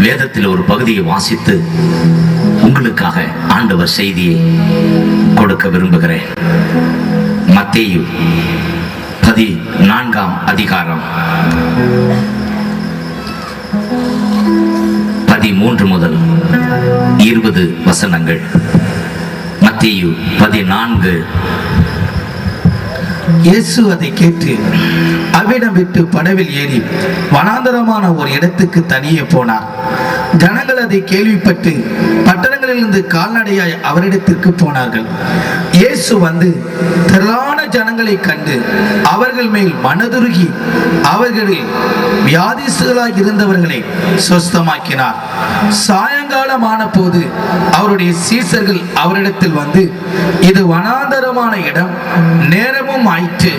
வேதத்தில் ஒரு பகுதியை வாசித்து உங்களுக்காக ஆண்டவர் செய்தியை கொடுக்க விரும்புகிறேன். மத்தேயு 14ஆம் அதிகாரம் 13 முதல் 20 வசனங்கள். மத்தேயு 14. இயேசு அதை கேட்டு அவ்விடம் விட்டு படவில் ஏறி வனாந்தரமான ஒரு இடத்துக்கு தனியே போனார். ஜனங்கள் அதை கேள்விப்பட்டு பட்டணங்களிலிருந்து கால்நடையாய் அவரிடத்திற்கு போனார்கள். இயேசு வந்து திரளான ஜனங்களை கண்டு அவர்கள் மேல் மனதுருகி அவர்களில் வியாதிஸ்தர்களாய் இருந்தவர்களை சொஸ்தமாக்கினார். சாயங்காலமான போது அவருடைய சீசர்கள் அவரிடத்தில் வந்து, இது வனாந்தரமான இடம், நேரமும் ஆயிற்று.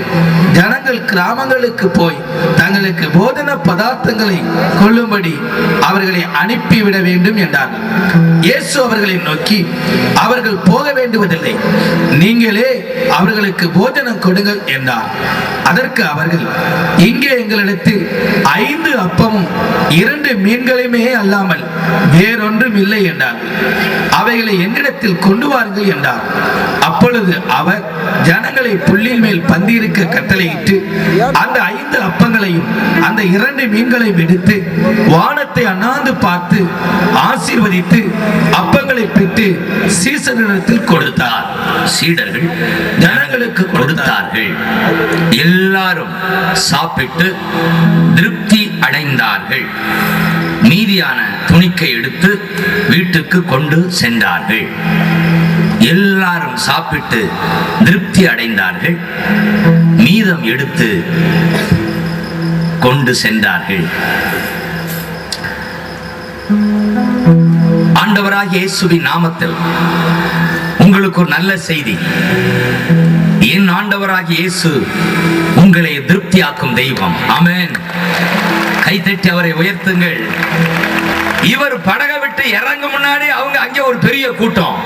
ஜனங்கள் கிராமங்களுக்கு போய் தங்களுக்கு போதன பதார்த்தங்களை கொள்ளும்படி அவர்களை அனுப்பிவிட வேண்டும் என்றார்கள். இயேசு அவர்களை நோக்கி, அவர்கள் போக வேண்டுவதில்லை, நீங்களே அவர்களுக்கு போஜனம் கொடுங்கள் என்றார். அதற்கு அவர்கள், இங்கே எங்களிடத்தில் 5 அப்பமும் 2 மீன்களையுமே அல்லாமல் வேறொன்றும் இல்லை என்றார்கள். அவைகளை என்னிடத்தில் கொண்டு வாருங்கள் என்றார். அப்பொழுது அவர் ஜனங்களை புல்லின் மேல் பந்தியிருக்க கட்டளையிட்டு அந்த 5 அப்பங்களையும் அந்த 2 மீன்களையும் எடுத்து வானத்தை அண்ணாந்து பார்த்து ஆசீர்வதித்து அப்பங்களை பெற்று சீசரிடத்தில் கொடுத்தார். சீடர்கள் ஜனங்களுக்கு கொடுத்தார்கள். எல்லாரும் சாப்பிட்டு திருப்தி அடைந்தார்கள். மீதியான துணிக்கை எடுத்து வீட்டுக்கு கொண்டு சென்றார்கள். எல்லாரும் சாப்பிட்டு திருப்தி அடைந்தார்கள். மீதம் எடுத்து கொண்டு சென்றார்கள். ஆண்டவராகிய இயேசுவின் நாமத்தில் உங்களுக்கு ஒரு நல்ல செய்தி. என் ஆண்டவராகிய இயேசு உங்களை திருப்தியாக்கும் தெய்வம். ஆமென். கைதட்டி அவரை உயர்த்துங்கள். இவர் படகை விட்டு இறங்க முன்னாடி அவங்க அங்கே ஒரு பெரிய கூட்டம்.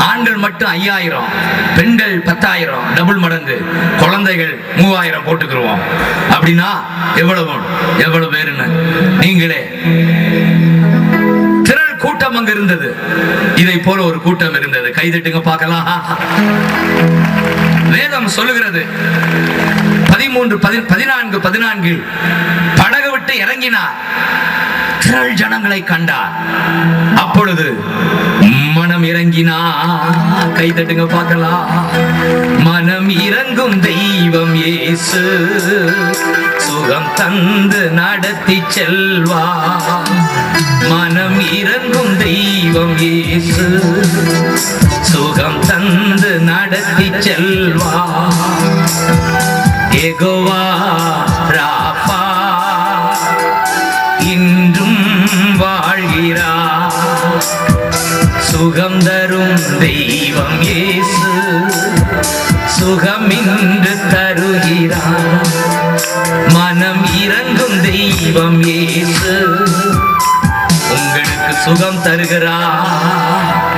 ஆண்கள் மட்டும் 5000, பெண்கள் 10,000, டபுள் மடங்கு. குழந்தைகள் 3000 போட்டுக்கிறோம். அப்படின்னா எவ்வளவு பேருன்னு நீங்களே. திரள் கூட்டம் அங்க இருந்தது. இதை போல ஒரு கூட்டம் இருந்தது. கைதட்டுங்க பார்க்கலாம். வேதம் சொல்லுகிறது 13:14 படகு விட்டு இறங்கினார். திரள் ஜனங்களை கண்டார். அப்பொழுது மனம் இறங்கினா. கைதட்டுங்க பார்க்கலாம். மனம் இறங்கும் தெய்வம் இயேசு, சுகம் தந்து நடத்தி செல்வா. மனம் இறங்கும் தெய்வம் இயேசு, சுகம் தந்து நடத்தி செல்வா. யெகோவா ராபா இன்றும் வாழ்கிறார். சுகம் தரும் தெய்வம் இயேசு, சுகம் இன்று தருகிறார். மனம் இறங்கும் தெய்வம் இயேசு, உங்களுக்கு சுகம் தருகிறார்.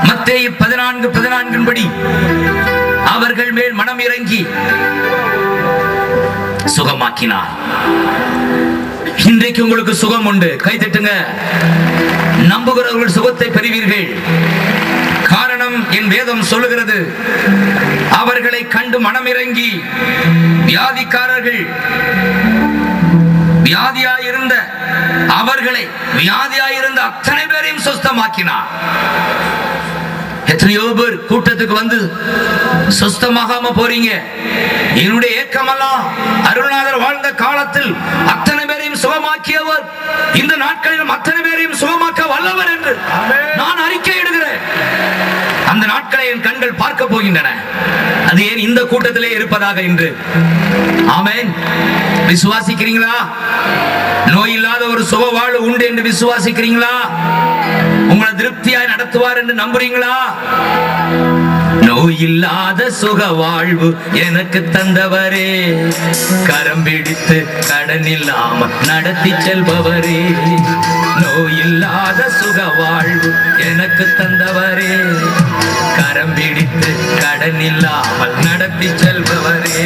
மத்தேயு 14:14 படி அவர்கள் மேல் மனம் இறங்கி சுகமாக்கினார். இன்றைக்கு உங்களுக்கு சுகம் உண்டு. கைதட்டுங்க. நம்புகிறவர்கள் சுகத்தை பெறுவீர்கள். காரணம், என் வேதம் சொல்லுகிறது, அவர்களை கண்டு மனம் இறங்கி வியாதிக்காரர்கள், வியாதியாயிருந்த அவர்களை, வியாதியாயிருந்த அத்தனை பேரையும் சுஸ்தமாக்கினார். எத்தனையோ பேர் கூட்டத்துக்கு வந்து சுஸ்தமாகாம போறீங்க. என்னுடைய ஏக்கமெல்லாம் அருள்நாதர் வாழ்ந்த காலத்தில் அத்தனை பேரையும் சுகமாக்கியவர் இந்த நாட்களிலும் அத்தனை பேரையும் சுகமாக்க வல்லவர் என்று நான் அறிக்கையிடுகிறேன். அந்த நாட்களை என் கண்கள் பார்க்க போகின்றன. அது ஏன் இந்த கூட்டத்திலே இருப்பதாக என்று. ஆமென். விசுவாசிக்கிறீங்களா? நோய் இல்லாத ஒரு சுக வாழ்வு உண்டு என்று விசுவாசிக்கிறீங்களா? உங்களை திருப்தியாய் நடத்துவார் என்று நம்புறீங்களா? நோய் இல்லாத சுக வாழ்வு எனக்கு தந்தவரே, கரம் பிடித்து கடன் இல்லாமல் நடத்தி செல்பவரே. நோய் இல்லாத சுக வாழ்வு எனக்கு தந்தவரே, கரம் பிடித்து கடன் இல்லாமல் நடத்தி செல்பவரே.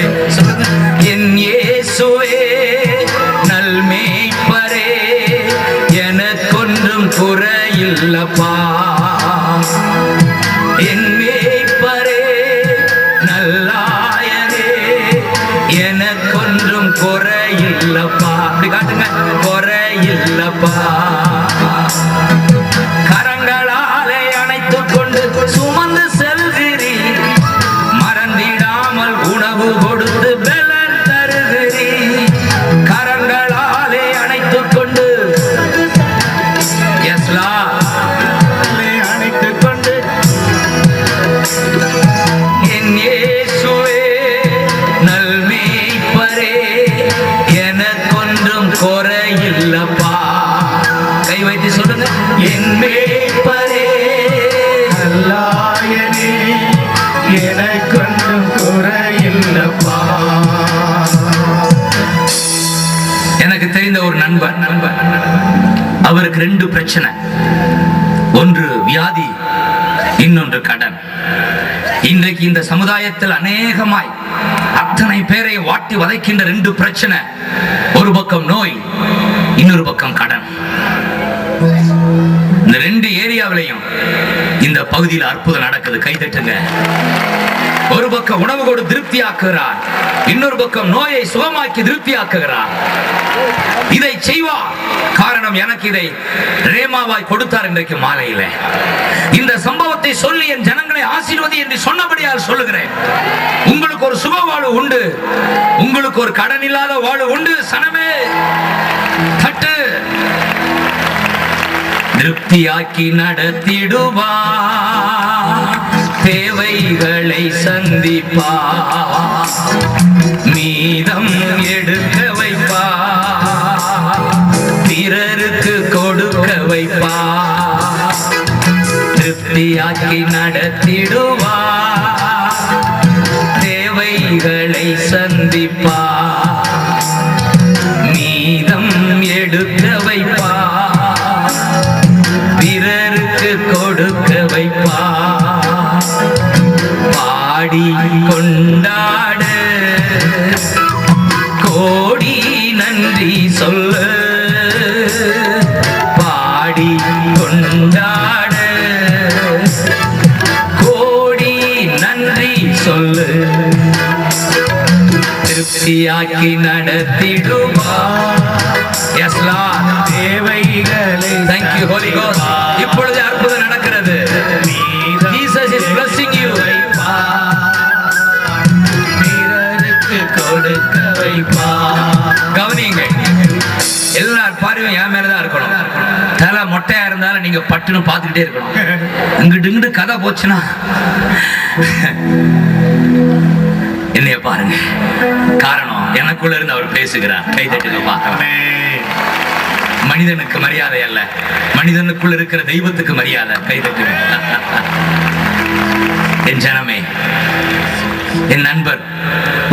என் இயேசுவே நல்மேய்ப்பரே, என இல்லப்பா. கை வைத்து சொல்லுங்க, என் மேய்ப்பரே நல்லாயனே எனக்கொன்றும் குறையில்லப்பா. எனக்கு தெரிந்த ஒரு நண்பர், அவருக்கு 2 பிரச்சனை. ஒன்று வியாதி, இன்னொன்று கடன். இன்றைக்கு இந்த சமுதாயத்தில் அநேகமாய் அத்தனை பேரை வாட்டி வதைக்கின்ற 2 பிரச்சனை. ஒரு பக்கம் நோய், இன்னொரு பக்கம் கடன். இந்த 2 ஏரியாவிலையும் இந்த பகுதியில் அற்புதம் நடக்குது. கைதட்டுங்க. ஒரு பக்கம் உணவு கொடு திருப்தி ஆக்குகிறார், இன்னொரு பக்கம் நோயை சுகமாக்கி திருப்தி ஆக்குகிறார். இதை செய்வார். காரணம், எனக்கு இதை ரேமாவாய் கொடுத்தார். இன்றைக்கு மாலையில இந்த சம்பவத்தை சொல்லி என் ஜனங்களை ஆசீர்வதி என்று சொன்னபடியால் சொல்லுகிறேன். உங்களுக்கு ஒரு சுக வாழ்வு உண்டு, உங்களுக்கு ஒரு கடன் இல்லாத வாழ்வு உண்டு. சனமே தட்டு. திருப்தியாக்கி நடத்திடுவா, தேவைகளை சந்திப்பா, மீதம் எடுக்க வைப்பா, பிறருக்கு கொடுக்க வைப்பா. திருப்தியாக்கி நடத்திடுவா, தேவைகளை சந்திப்பா, மீதம் எடுக்க வைப்பா, பிறருக்கு கொடுக்க வைப்பா. பாடி கொண்டாட கோடி நன்றி சொல்லு, பாடி கொண்டாட கோடி நன்றி சொல்லு. திருப்தியாக்கி நடத்திடுவா. Yes Lord. தேவைகளை Thank you Holy Ghost. இப்பொழுது அற்புதம் நடக்கிறது. Jesus is blessing you. பிறருக்கு கொடுக்க வைப்பா. கவனிங்க, எல்லார் பார்வையும் என் மேலதான் இருக்கணும். தலை மொட்டையா இருந்தாலும் நீங்க பட்டுன்னு பார்த்துக்கிட்டே இருக்கணும். இங்கிட்டு இங்கிட்டு கதை போச்சுன்னா என்னைய பாருங்க. காரணம், எனக்குள்ள இருந்து அவர் பேசுகிறார். கை தட்டுங்கப்பா. மனிதனுக்கு மரியாதை அல்ல, மனிதனுக்குள்ள இருக்கிற தெய்வத்துக்கு மரியாதை. கை தட்டுங்க. என் ஜனமே, என் நண்பர்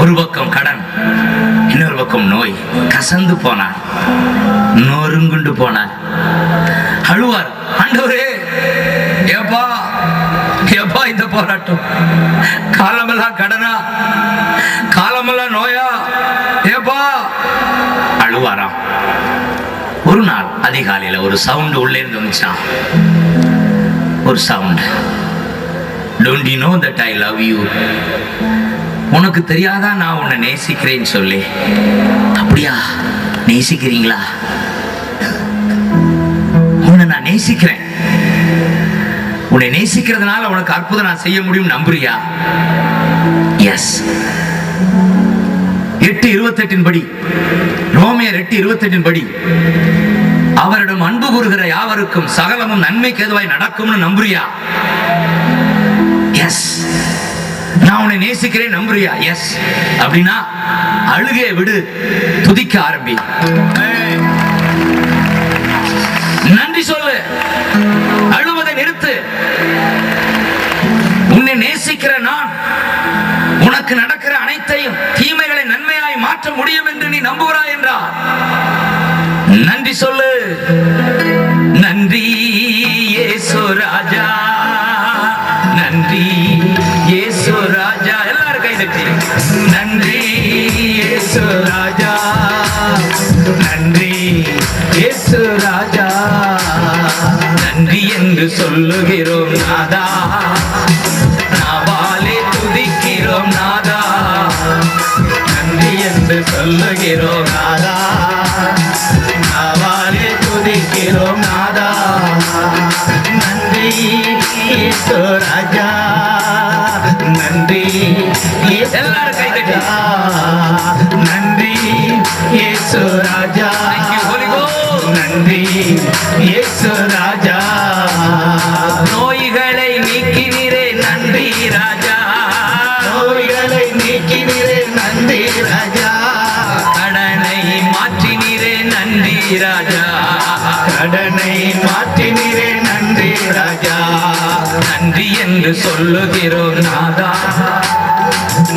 ஒரு பக்கம் கடன், இன்னொரு பக்கம் நோய். கசந்து போனார், நொறுங்குண்டு போனார். அழுவார், ஆண்டவரே ஏப்பா ஏப்பா இந்த போராட்டம், காலமெல்லாம் கடனா, காலமெல்லாம் நோயா, ஏப்பா அழுவாராம். ஒரு நாள் அதிகாலையில ஒரு சவுண்ட் உள்ளே இருந்து வந்துச்சான். ஒரு sound, don't you know that I love you? உனக்கு தெரியாதா நான் உன்னை நேசிக்கிறேன்னு சொல்லி. அப்படியா, நேசிக்கிறீங்களா? உன்னை நான் நேசிக்கிறேன். உன்னை நேசிக்கிறதுனால உனக்கு அற்புதம் நான் செய்ய முடியும், நம்புறியா? எஸ். 8:28 படி, ரோமியர் 8:28 படி, அவரிடம் அன்பு கூறுகிற யாவருக்கும் சகலமும் நன்மைக்கு ஏதுவாய் நடக்கும்னு நம்புறியா? எஸ். நான் உன்னை நேசிக்கிறேன், நம்புறியா? எஸ். அப்படின்னா அழுகையை விடு, துதிக்க ஆரம்பி, நன்றி சொல்லு, அழுவதை நிறுத்து. உன்னை நேசிக்கிற நான் உனக்கு நடக்கிற அனைத்தையும் தீமைகளை நன்மையாய் மாற்ற முடியும் என்று நீ நம்புகிறாய் என்றால் நன்றி சொல்லு. நன்றி இயேசு ராஜா, நன்றி இயேசு ராஜா. எல்லாரும் கை தட்டி நன்றி இயேசு ராஜா, நன்றி இயேசு ராஜா, நன்றி என்று சொல்லுகிறோம் நாதா, நாவாலே துதிக்கிறோம் நாதா, நன்றி என்று சொல்லுகிறோம் நாதா, நாவாலே துதிக்கிறோம் நாதா. நன்றி இயேசு ராஜா, நன்றி எல்லாரும் கை தட்டி நன்றி இயேசு ராஜா, நன்றி இயேசு ராஜா. நோய்களை நீக்கினீரே நன்றி ராஜா, நோய்களை நீக்கினீரே நன்றி ராஜா, கடனை மாற்றினீரே நன்றி ராஜா, ராஜா. கடனை மாற்றினீரே நன்றி ராஜா. நன்றி என்று சொல்லுகிறோம் நாதா,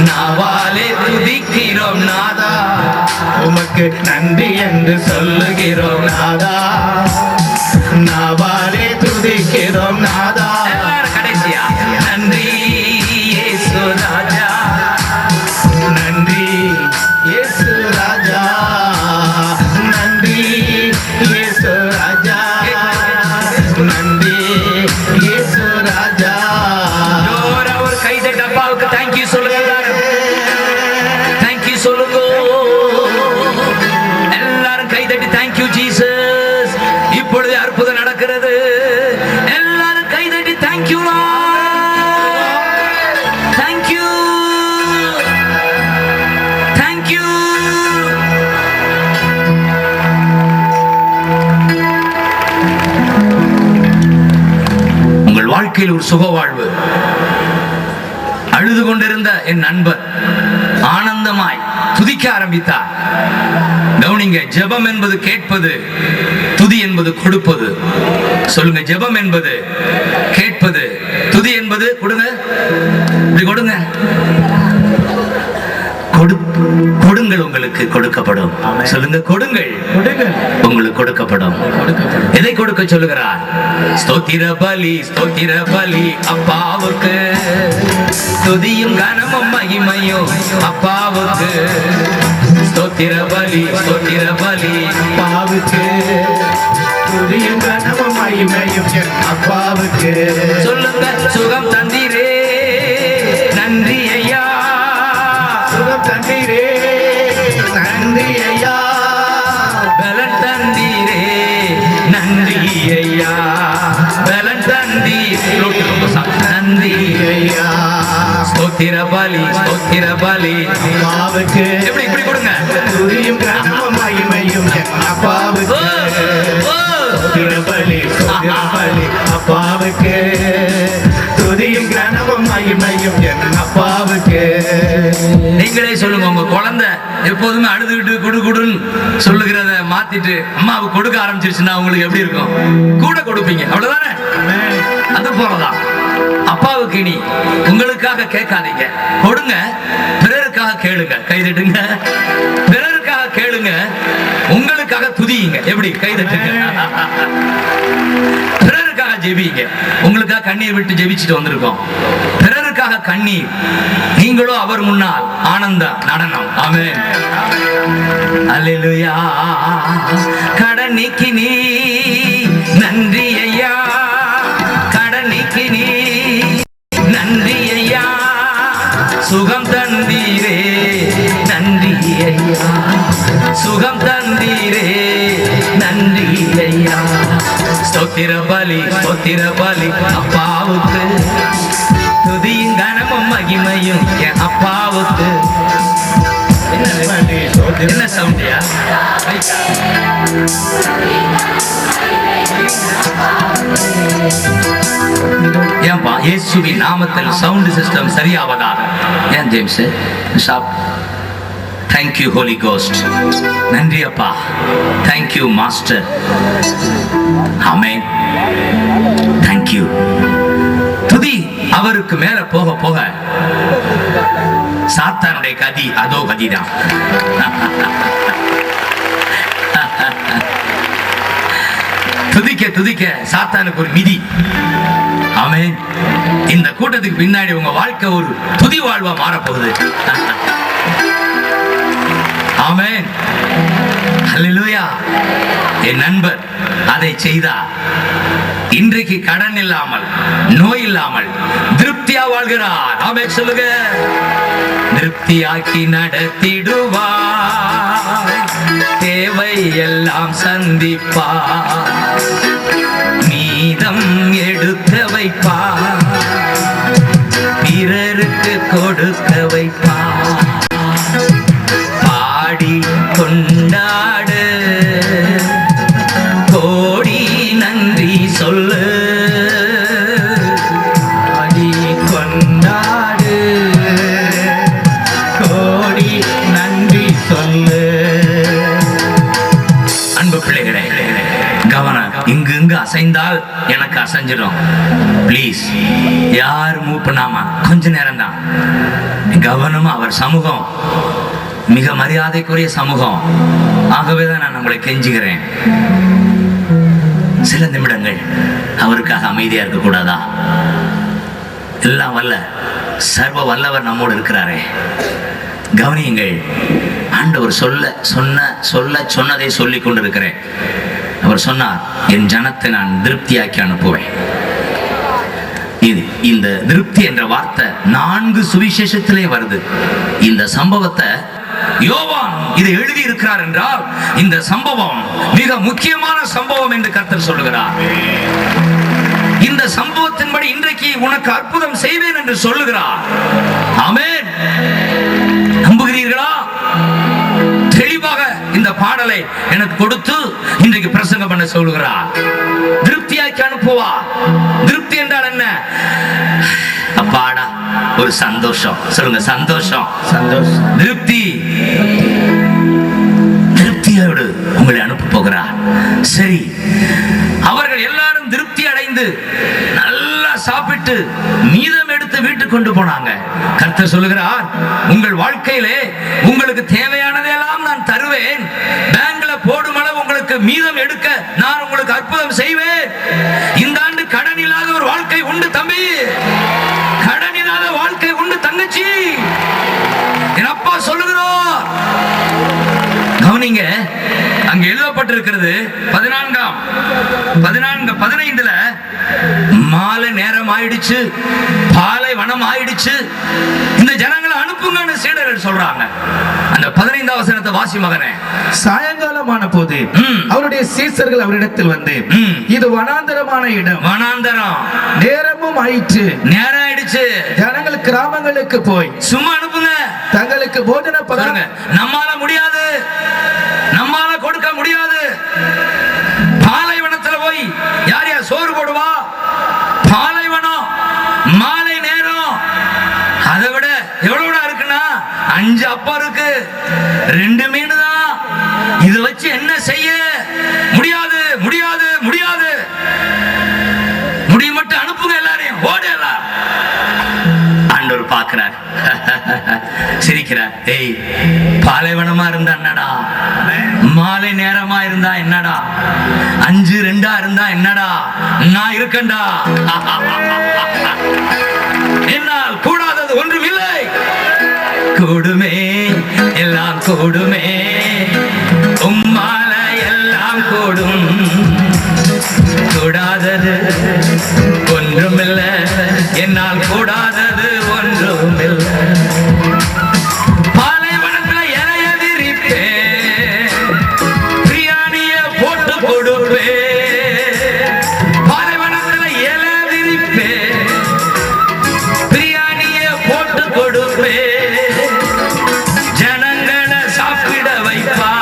நாவாலே துதிக்கிறோம் நாதா. உமக்கு நன்றி என்று சொல்லுகிறோம் நாதா, நாவாலே துதிக்கிறோம் நாதா. எல்லாரும் கடைசியா நன்றி இயேசு ராஜா. நன்றி இயேசு ராஜா, நன்றி இயேசு ராஜா, நன்றி இயேசு ராஜா. ஜோரா ஒரு கைதட்டி அப்பாவுக்கு தேங்க்யூ சொல்லுங்க எல்லாரும். தேங்க்யூ சொல்லுங்க எல்லாரும் கைதட்டி. Thank you Jesus. இப்பொழுது அற்புதம் நடக்கிறது. எல்லாரும் கைதட்டி தேங்க்யூ தேங்க்யூ தேங்க்யூ. உங்கள் வாழ்க்கையில் ஒரு சுக வாழ்வு. அழுது கொண்டிருந்த என் நண்பர் ஆனந்தமாய் துதிக்க ஆரம்பித்தார். கவனிங்க, ஜெபம் என்பது கேட்பது, துதி என்பது கொடுப்பது. சொல்லுங்க, ஜெபம் என்பது கேட்பது, துதி என்பது கொடுங்க. இப்படி கொடுங்க. கொடுங்கள், உங்களுக்கு கொடுக்கப்படும். சொல்லுங்க, கொடுங்கள், உங்களுக்கு கொடுக்கப்படும். எதை கொடுக்க சொல்லுகிறார்? ஸ்தோத்திர பலி, ஸ்தோத்திர பலி அப்பாவுக்கு. துதியும் கனமும் மகிமையும் அப்பாவுக்கு. ஸ்தோத்திர பலி, ஸ்தோத்திர பலி அப்பாவுக்கு. துதியும் கனமும் மகிமையும் என் அப்பாவுக்கு. சொல்லுங்க, சுகம் தந்தீரே நன்றி ஐயா. சுகம் தந்தீரே நன்றி ஐயா. பலன் தந்தீரே நன்றி ஐயா. பலன் தந்தீரே நன்றி ஐயா. ஸ்தோத்திர பலி, ஸ்தோத்திர பலி அப்பாவுக்கு. எப்படி இப்படி கொடுங்க. துதியும் கனமும் மகிமையும் என் அப்பாவுக்கு. ஸ்தோத்திர பலி, ஸ்தோத்திர பலி அப்பாவுக்கு. துதியும் கனமும் மகிமையும் என் அப்பாவுக்கு. நீங்களே சொல்லுங்க, உங்க குழந்தை எப்போதுமே அழுதுகிட்டு குடு குடுன்னு சொல்லுகிறத மாத்திட்டு அம்மாவுக்கு கொடுக்க ஆரம்பிச்சிருச்சுன்னா உங்களுக்கு எப்படி இருக்கும்? கூட கொடுப்பீங்க, அவ்வளவுதானே? அது போலதான் அப்பாவுக்கு இனி உங்களுக்காக கேட்காதீங்க, கொடுங்க. பிறருக்காக கேளுங்க, கைதட்டுங்க. பிறருக்காக கேளுங்க, உங்களுக்காக துதியுங்க. எப்படி? கைதட்டுங்க. பிறருக்காக ஜெபிங்க. உங்களுக்காக கண்ணீர் விட்டு ஜெபிச்சுட்டு வந்திருக்கோம். பிறருக்காக கண்ணீர். நீங்களோ அவர் முன்னால் ஆனந்த நடனம். ஆமென். அல்லேலூயா. கடன் நீக்கி நீ நன்றி ஐயா. கடன் நீக்கி நீ நன்றி ஐயா. சுகம் தந்தீரே நன்றி ஐயா. சுகம் தந்தீரே நன்றி ஐயா. ஸ்தோத்திர பலி, ஸ்தோத்திர பலி அப்பாவுக்கு. துதியும் கனமும் மகிமையும் என் அப்பாவுக்கு. என்ன சவுண்டியா? ஏன்பா இயேசுவின் நாமத்தில் சவுண்ட் சிஸ்டம் சரியாவதா? ஏன் James shop? Thank you Holi ghost. நன்றி அப்பா. Thank you master. ஆமென். தேங்க்யூ. துதி அவருக்கு மேல போக போக சாத்தானுடைய கதி அதோ கதிதான். துதிக்க துதிக்க சாத்தானுக்கு ஒரு மிதி. ஆமென். இந்த கூட்டத்துக்கு பின்னாடி உங்க வாழ்க்கை ஒரு துதி வாழ்வா மாறப்போகுது. ஆமென். அல்லேலூயா. என் நண்பர் அதை செய்தார். இன்றைக்கு கடன் இல்லாமல், நோய் இல்லாமல் திருப்தியா வாழ்கிறார். ஆமென் சொல்லுங்க. திருப்தியாக்கி நடத்திடுவார், தேவை எல்லாம் சந்திப்பார், மீதம் எடுக்க வைப்பார், பிறருக்கு கொடுக்க வைப்பார். பாடி கொண்டாடு, கோடி நன்றி சொல்லு. பாடி கொண்டாடு, கோடி நன்றி சொல்லு. அன்பு பிள்ளைகளே, கவனம். இங்கு அசைந்தால் எனக்கு அசைஞ்சிடும். ப்ளீஸ் யார் மூவ் பண்ணாம கொஞ்ச நேரம் தான் கவனமா. அவர் சமூகம் மிக மரியாதைக்குரிய சமூகம். ஆகவேதான் நான் உங்களை கெஞ்சுகிறேன், சில நிமிடங்கள் அவருக்காக அமைதியா இருக்க கூடாதா? எல்லாம் வல்ல சர்வ வல்லவர் நம்மோடு இருக்கிறாரே. கவனியுங்கள். ஆண்டவர் சொன்னதை சொல்லிக் கொண்டிருக்கிறேன். அவர் சொன்னார், என் ஜனத்தை நான் திருப்தியாக்கி அனுப்புவேன். இந்த திருப்தி என்ற வார்த்தை 4 சுவிசேஷத்திலே வருது. இந்த சம்பவத்தை யோவான் இதை எழுதி இருக்கிறார் என்றால் இந்த சம்பவம் மிக முக்கியமான சம்பவம் என்று கர்த்தர் சொல்லுகிறார். இந்த சம்பவத்தின்படி இன்றைக்கு உனக்கு அற்புதம் செய்வேன் என்று சொல்லுகிறார். ஆமென். நம்புகிறீர்களா? தெளிவாக இந்த பாடலை எனக்கு கொடுத்து இன்றைக்கு பிரசங்கம் பண்ண சொல்லுகிறார். திருப்தியாக்கி அனுப்புவா. திருப்தி என்றால் என்ன? அப்பாடா ஒரு சந்தோஷம். சொல்லுங்க, சந்தோஷம். சந்தோஷம். திருப்தியோடு உங்களை அனுப்ப போகிறார். சரி, அவர்கள் எல்லாரும் திருப்தி அடைந்து நல்லா சாப்பிட்டு மீதம் எடுத்து வீட்டுக்கு கொண்டு போனாங்க. கர்த்தர் சொல்லுகிறார், உங்கள் வாழ்க்கையிலே உங்களுக்கு தேவையானதெல்லாம் நான் தருவேன். பேங்க்ல போடும் அளவு உங்களுக்கு மீதம் எடுக்க நான் உங்களுக்கு அற்புதம் செய்வேன். இந்த ஆண்டு கடன் இல்லாத ஒரு வாழ்க்கை உண்டு தம்பி, கடன் இல்லாத வாழ்க்கை உண்டு தங்கச்சி. என் அப்பா சொல்லுகிறார். கவனிங்க, அங்க எழுதப்பட்டிருக்கிறது 15 மாலை நேரம் ஆயிடுச்சு, பாலைவனம் ஆயிடுச்சு, இந்த ஜனங்களை அனுப்புங்கன்னு சீடர்கள் சொல்றாங்க. அந்த 15ஆம் வசனத்தை வாசி மகனே. சாயங்காலமான போது அவருடைய சீசர்கள் அவரிடத்தில் வந்து, இது வனாந்தரமான இடம், வனாந்தரம், நேரமும் ஆயிற்று, நேரம் ஆயிடுச்சு, ஜனங்கள் கிராமங்களுக்கு போய் சும்மா அனுப்புங்க, தங்களுக்கு போஜன பதார்த்தம். நம்மால முடியாது, நம்மால கொடுக்க முடியாது. பாலைவனத்துல போய் யார் யார் சோறு போடுவா? பாலைவனம், மாலை நேரம். அதை விட எவ்வளவு இருக்குன்னா 5 அப்பா இருக்கு, 2 மீன் தான். இதை வச்சு என்ன செய்ய முடியாது? முடியாது, முடியாது. முடிய மட்டும் அனுப்புங்க, எல்லாரையும் ஓடலாம். ஆண்டவர் பார்க்கிறார், சிரிக்கிறார். ஏய், பாலைவனமா இருந்தா என்னடா, மாலை நேரமா இருந்தா என்னடா, 5-2 இருந்தா என்னடா, நான் இருக்கண்டா. என்னால் கூடாதது ஒன்றுமில்லை. கூடுமே, எல்லாம் கூடுமே, உம்மால எல்லாம் கூடும். கூடாதது ஒன்றுமில்லை, என்னால் கூடாதது ஒன்றுமில்லை. பாலைவனத்துல இலைய விரிப்பே, பிரியாணிய போட்டு கொடுப்பே. பாலைவனத்துல இலை விரிப்பே, பிரியாணிய போட்டு கொடுப்பே. ஜனங்களை சாப்பிட வைப்பா,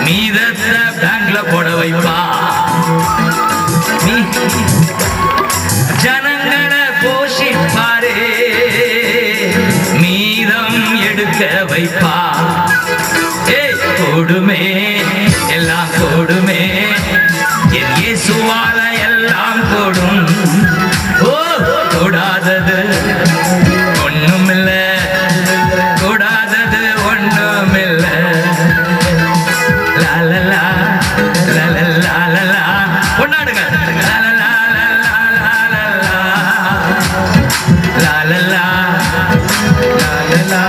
மீதத்தை பேங்க்ல போட வைப்பா. ஜனங்களை போஷிப்பாரே, மீதம் எடுக்க வைப்பா. கூடுமே, எல்லாம் கூடுமே, என் இயேசுவால எல்லாம் கூடும். ஓ, கூடாதது ஒண்ணுமில்ல, கூடாதது ஒண்ணுமில்ல. லாலலா லாலலா லாலலா, கொண்டாடுங்க. லாலலா லாலலா லாலலா லாலலா.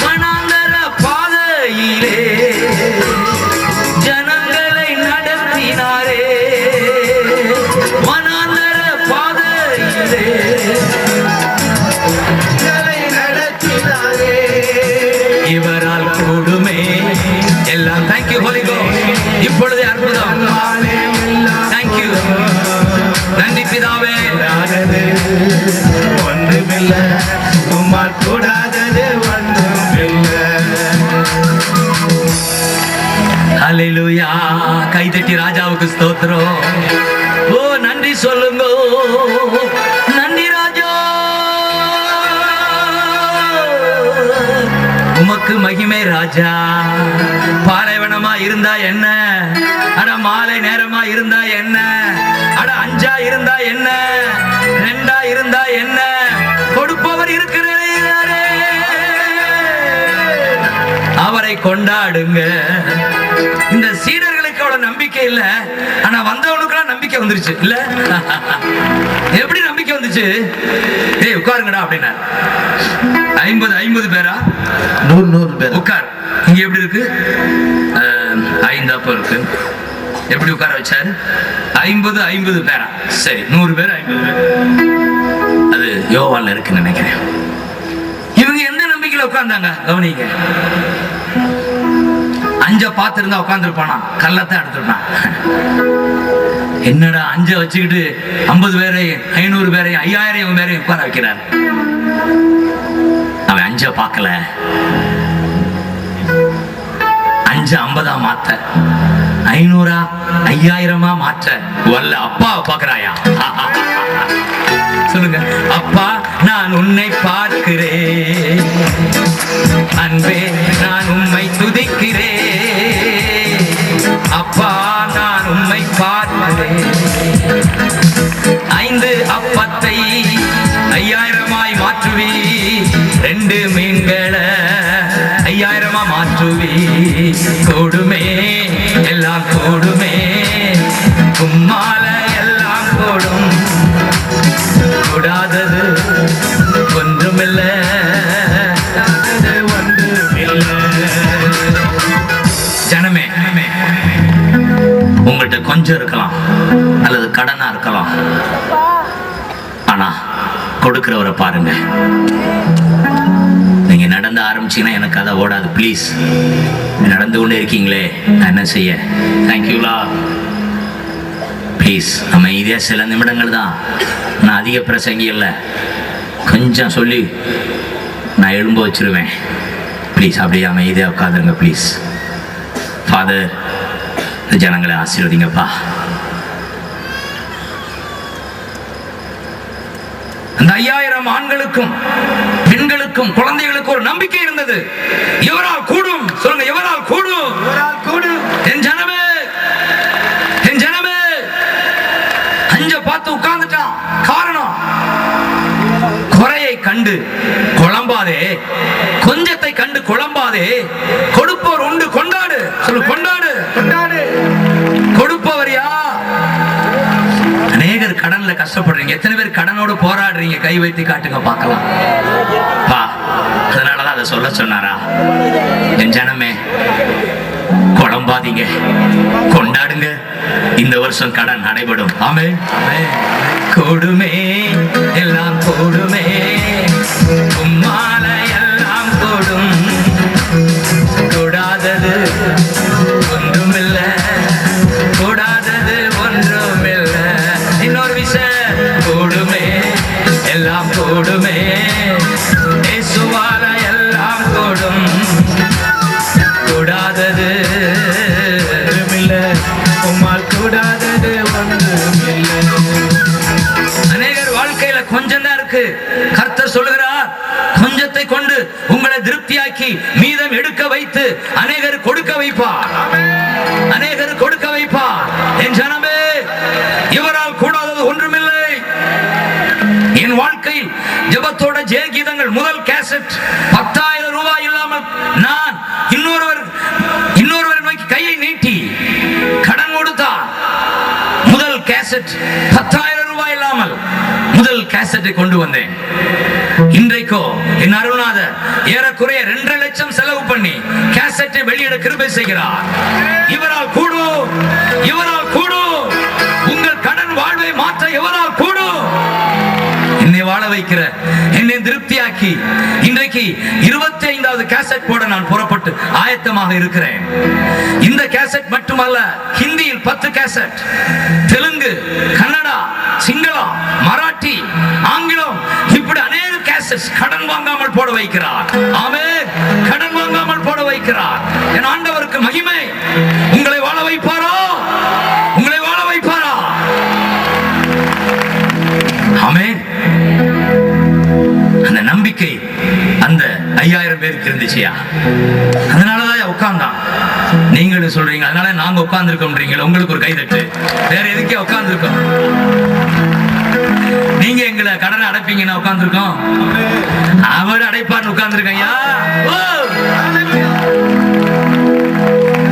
வனாந்தர பாதையிலே ஜனங்களை நடத்தினாரே, வனாந்தர பாதையிலே நடத்தினாரே. இவரால் கூடுமே எல்லாம். Thank you Holi Ghost. இப்பொழுதே அற்புதம். தேங்க்யூ, நன்றி பிதாவே. ஒன்றுமில்லை, உம்மால் கூடாதது ஒன்றுமில்லை. ஹல்லேலூயா. கைதட்டி ராஜாவுக்கு ஸ்தோத்திரம். ஓ, நன்றி சொல்லுங்க. நன்றி ராஜா, உமக்கு உமக்கு மகிமை ராஜா. பாலைவனமா இருந்தா என்ன, அட மாலை நேரமா இருந்தா என்ன, அட 5 இருந்தா என்ன, 2 இருந்தா என்ன, கொடுப்பவர் இருக்கிறாரே, அவரை கொண்டாடுங்க. இந்த சீடர்களுக்கு அவ்வளவு நம்பிக்கை இல்ல, ஆனா வந்தவனுக்குலாம் நம்பிக்கை வந்துருச்சு இல்ல. எப்படி நம்பிக்கை வந்துச்சு? ஏய் உட்காருங்கடா அப்படின்னா 50 பேரா 100 பேர் உட்கார். இங்க எப்படி இருக்கு? 5 அப்ப இருக்கு. எப்படி உட்கார வச்சாரு? 50 பேரா? சரி, 100 பேர் 50 பேர். அது யோவான்ல இருக்குன்னு நினைக்கிறேன். இவங்க எந்த நம்பிக்கையில உட்கார்ந்தாங்க கவனிங்க. 5 பார்த்திருந்தா உட்கார்ந்துருப்பானா? கல்லத்தான் எடுத்துட்டான். என்னடா 5 வச்சுக்கிட்டு 50 பேரையும் 500 பேரையும் 5000 பேரையும் உட்கார வைக்கிறார். அவன் 5 பார்க்கல, 5 50 மாத்த, 500 5000 மாற்ற வல்ல அப்பாவை பார்க்கறாயா? சொல்லுங்க. அப்பா நான் உன்னை பார்க்கிறேன், அன்பே நான் உம்மை துதிக்கிறேன், அப்பா நான் உம்மை பார்க்கிறேன். 5 அப்பத்தை 5000 மாற்றுவி, 2 மீன்களை 5000 மாற்றுவி. கூடுமே எல்லாம் கூடுமே, உம்மால எல்லாம் கூடும், கூடாதது ஒன்றுமில்ல, ஜனமே. உங்கள்கிட்ட கொஞ்சம் இருக்கலாம் அல்லது கடனா இருக்கலாம், ஆனா கொடுக்கிறவரை பாருங்க. நீங்க நடந்து ஆரம்பிச்சீங்கன்னா எனக்கு அதை ஓடாது. ப்ளீஸ், நடந்து கொண்டே இருக்கீங்களே, நான் என்ன செய்ய? தேங்க்யூலா. ப்ளீஸ், நம்ம இதே சில நிமிடங்கள் தான். நான் அதிக பிரசங்கி இல்லை, கொஞ்சம் சொல்லி நான் எழும்ப வச்சிருவேன். ப்ளீஸ் அப்படியே அமைதியாக உட்காந்துருங்க ப்ளீஸ். ஃபாதர், இந்த ஜனங்களை ஆசீர்வதிங்கப்பா. அந்த 5000 ஆண்களுக்கும் பெண்களுக்கும் குழந்தைகளுக்கும் ஒரு நம்பிக்கை இருந்தது. எவரால் கூடும்? சொல்லுங்க, எவரால் கூடும்? எவரால் கூடும்? என் ஜனமே, என் ஜனமே. 5 பார்த்து உட்கார்ந்துட்டான். காரணம், குறையை கண்டு குழம்பாதே, கொஞ்சத்தை கண்டு குழம்பாதே, கொடுப்பவர் உண்டு, கொண்டாடு. சொல்லு, கொண்டாடு, கொண்டாடு. கொடுப்பவர் யார்? அநேகர் கடன்ல கஷ்டப்படுறீங்க. எத்தனை பேர் கடனோடு போராடுறீங்க? கை வைத்து காட்டுங்க பார்க்கலாம். அதனாலதான் அதை சொல்ல சொன்னாரா? என் ஜனமே, குழம்பாதீங்க, கொண்டாடுங்க. இந்த வருஷம் கடன் அடைபடும். ஆமென். கூடுமே எல்லாம் கூடுமே, உம்மால எல்லாம் கூடும், கூடாதது ஒன்றுமில்ல, கூடாதது ஒன்றுமில்ல. இன்னொரு விஷயம், கூடுமே எல்லாம் கூடுமே, இயேசுவால எல்லாம் கூடும், கூடாதது ஒன்றுமில்ல, உம்மால் கூடாதது ஒன்றுமில்லை. அநேகர் வாழ்க்கையில கொஞ்சம் தான் இருக்கு. கர்த்தர் சொல்லுகிறார், கொஞ்சத்தை கொண்டு உங்களை திருப்தியாக்கி மீதம் எடுக்க வைத்து அநேகர் கொடுக்க வைப்பார், அநேகர் கொடுக்க வைப்பார். என் ஜனமே, இவரால் கூடாதது ஒன்றுமில்லை. என் வாழ்க்கையில் ஜெபத்தோட ஜெயகீதங்கள் முதல் கேசட் 10,000 ரூபாய் இல்லாமல் நான் இன்னொருவர் நோக்கி கையை நீட்டி கடன் கொடுத்தார். முதல் கேசட் 10,000 ரூபாய் இல்லாமல் முதல் கேசட்டை கொண்டு வந்தேன். இன்றைக்கோ என் அருள்நாதர் ஏறக்குறைய 2.5 லட்சம் செலவு பண்ணி கேசட்டை வெளியிட கிருபை செய்கிறார். இவரால் கூடும், இவரால் கூடும். உங்கள் கடன் வாழ்வை மாற்ற எவரால் கூடும்? என்னை வாழ வைக்கிற, என்னை திருப்தியாக்கி இன்றைக்கு 25வது கேசட் போட நான் புறப்பட்டு ஆயத்தமாக இருக்கிறேன். இந்த கேசட் மட்டுமல்ல, ஹிந்தியில் 10 கேசட், தெலுங்கு, கன்னடா, சிங்களம், மராட்டி, ஆங்கிலம், இப்படி அநேக கேசட் கடன் வாங்காமல் போட வைக்கிறார். ஆமென். கடன் வாங்காமல் போட வைக்கிறார். என் ஆண்டவருக்கு மகிமை. உங்களை வாழ வைப்பாரோ? உங்களை வாழ வைப்பாரா? ஆமென். அந்த நம்பிக்கை அந்த 5000 பேர் பேருக்கு இருந்துச்சியா? அதனாலதான் உட்கார்ந்தான். நீங்களும் சொல்றீங்க அதனால நாங்க உட்கார்ந்துருக்கோம்ன்றீங்களா? உங்களுக்கு ஒரு கைதட்டு. வேற எதுக்கே உட்கார்ந்துருக்கோம்? நீங்க எங்களை கடனை அடைப்பீங்கன்னா உட்கார்ந்துருக்கோம். அவர் அடைப்பார்னு உட்கார்ந்துருக்கேன்.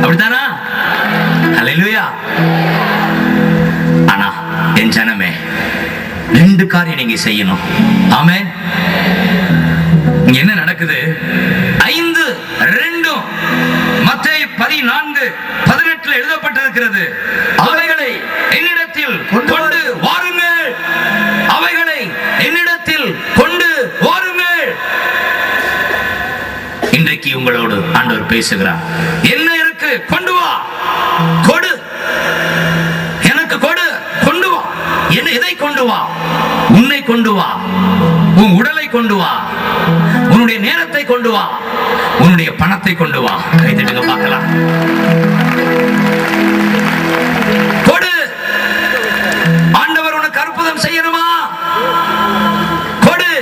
அப்படித்தானா? அல்லேலூயா. ஆனா என் ஜனமே, 2 காரியம் நீங்க செய்யணும். ஆமென். இங்க என்ன நடக்குது? 5:2 மத்தேயு 14:18 எழுதப்பட்டிருக்கிறது. அவைகளை என்னிடத்தில் கொண்டு வாருங்கள், அவைகளை என்னிடத்தில் கொண்டு வாருங்கள். இன்றைக்கு உங்களோடு ஆண்டவர் பேசுகிறார். என்ன இருக்கு? கொண்டு வா. கொடு, எனக்கு கொடு. கொண்டு வா. என்ன? எதை கொண்டு வா? உன்னை கொண்டு வா, உன் உடலை கொண்டு வா, உன்னுடைய நேரத்தை கொண்டு வா, உன்னுடைய பணத்தை கொண்டு வா. கைதட்டுங்க பார்க்கலாம். கொடு. ஆண்டவர் உனக்கு அற்புதம் செய்யணுமா? கொடு.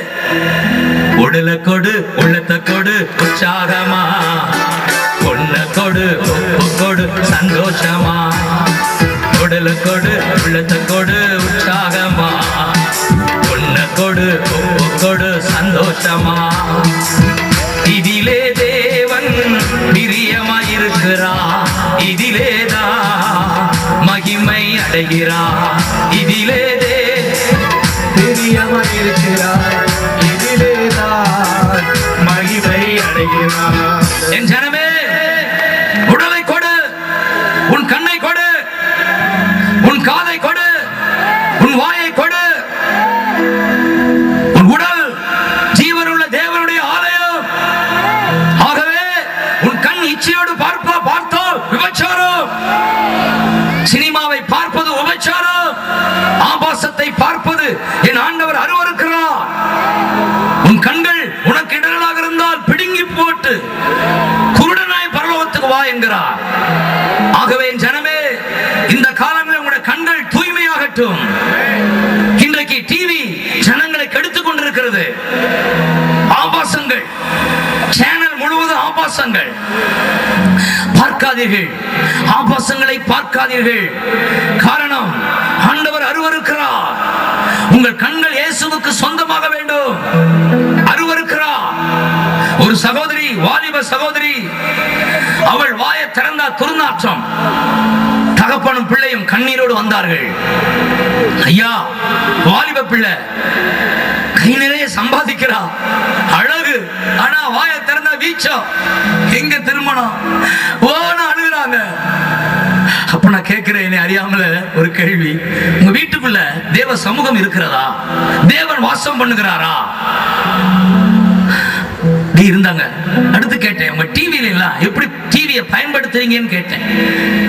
உடலை கொடு, உள்ளத்தை கொடு, உற்சாகமா. பொண்ணை கொடு, கொடு, சந்தோஷமா. உடலை கொடு, உள்ளத்தை கொடு, உற்சாகமா. பொண்ணை கொடு, கொடு, சந்தோஷமா. இதிலே தேவன் பிரியமாயிருக்கிறார், இதிலேதான் மகிமை அடைகிறார். இதிலே பிரியமாயிருக்கிறார், இதிலேதான் மகிமை அடைகிறார். என் ஜனமே, உடலை கொடு, உன் கண்ணை கொடு, உன் காதை கொடு, உன் வாயை கொடு. உன் உடல் ஜீவனுள்ள தேவனுடைய ஆலயம். ஆகவே உன் கண் இச்சையோடு பார்த்தால் விபச்சாரம். சினிமாவை பார்ப்பது விபச்சாரம். ஆபாசத்தை பார்ப்பது என் ஆண்டவர் அருவருக்கிறார். உன் கண்கள் உனக்கு இடர்களாக இருந்தால் பிடுங்கி போட்டு குருடனாய் பரலோகத்துக்கு வா என்கிறார். ஆகவே என் ஜனமே, இந்த காலங்களில் உங்களுடைய கண்கள் தூய்மையாகட்டும். இன்றைக்கு டிவி ஜனங்களை கெடுத்துக் கொண்டிருக்கிறது. ஆபாசங்கள், சேனல் முழுவதும் ஆபாசங்கள். பார்க்காதீர்கள், ஆபாசங்களை பார்க்காதீர்கள். காரணம், ஆண்டவர் அருவருக்கிறார். உங்கள் கண்கள் இயேசுவுக்கு சொந்தமாக வேண்டும். அருவருக்கிறார். ஒரு சகோதரி, வாலிப சகோதரி, அவள் வாயை திறந்தா துர்நாற்றம். தகப்பனும் பிள்ளையும் கண்ணீரோடு வந்தார்கள். ஐயா, வாலிப பிள்ளை கை நிறைய சம்பாதிக்கிறா, அழகு, ஆனா வாயை திறந்தா வீச்சம். எங்க திருமணம்? ஓன அழுகுறாங்க. அப்ப நான் கேட்கிறேன், அறியாமல ஒரு கேள்வி, உங்க வீட்டுக்குள்ள தேவ சமூகம் இருக்கிறதா? தேவன் வாசம் பண்ணுகிறாரா? இருந்தாங்க. அடுத்து கேட்டேன், உங்க டிவில எல்லாம் எப்படி டிவியை பயன்படுத்துறீங்கன்னு கேட்டேன்.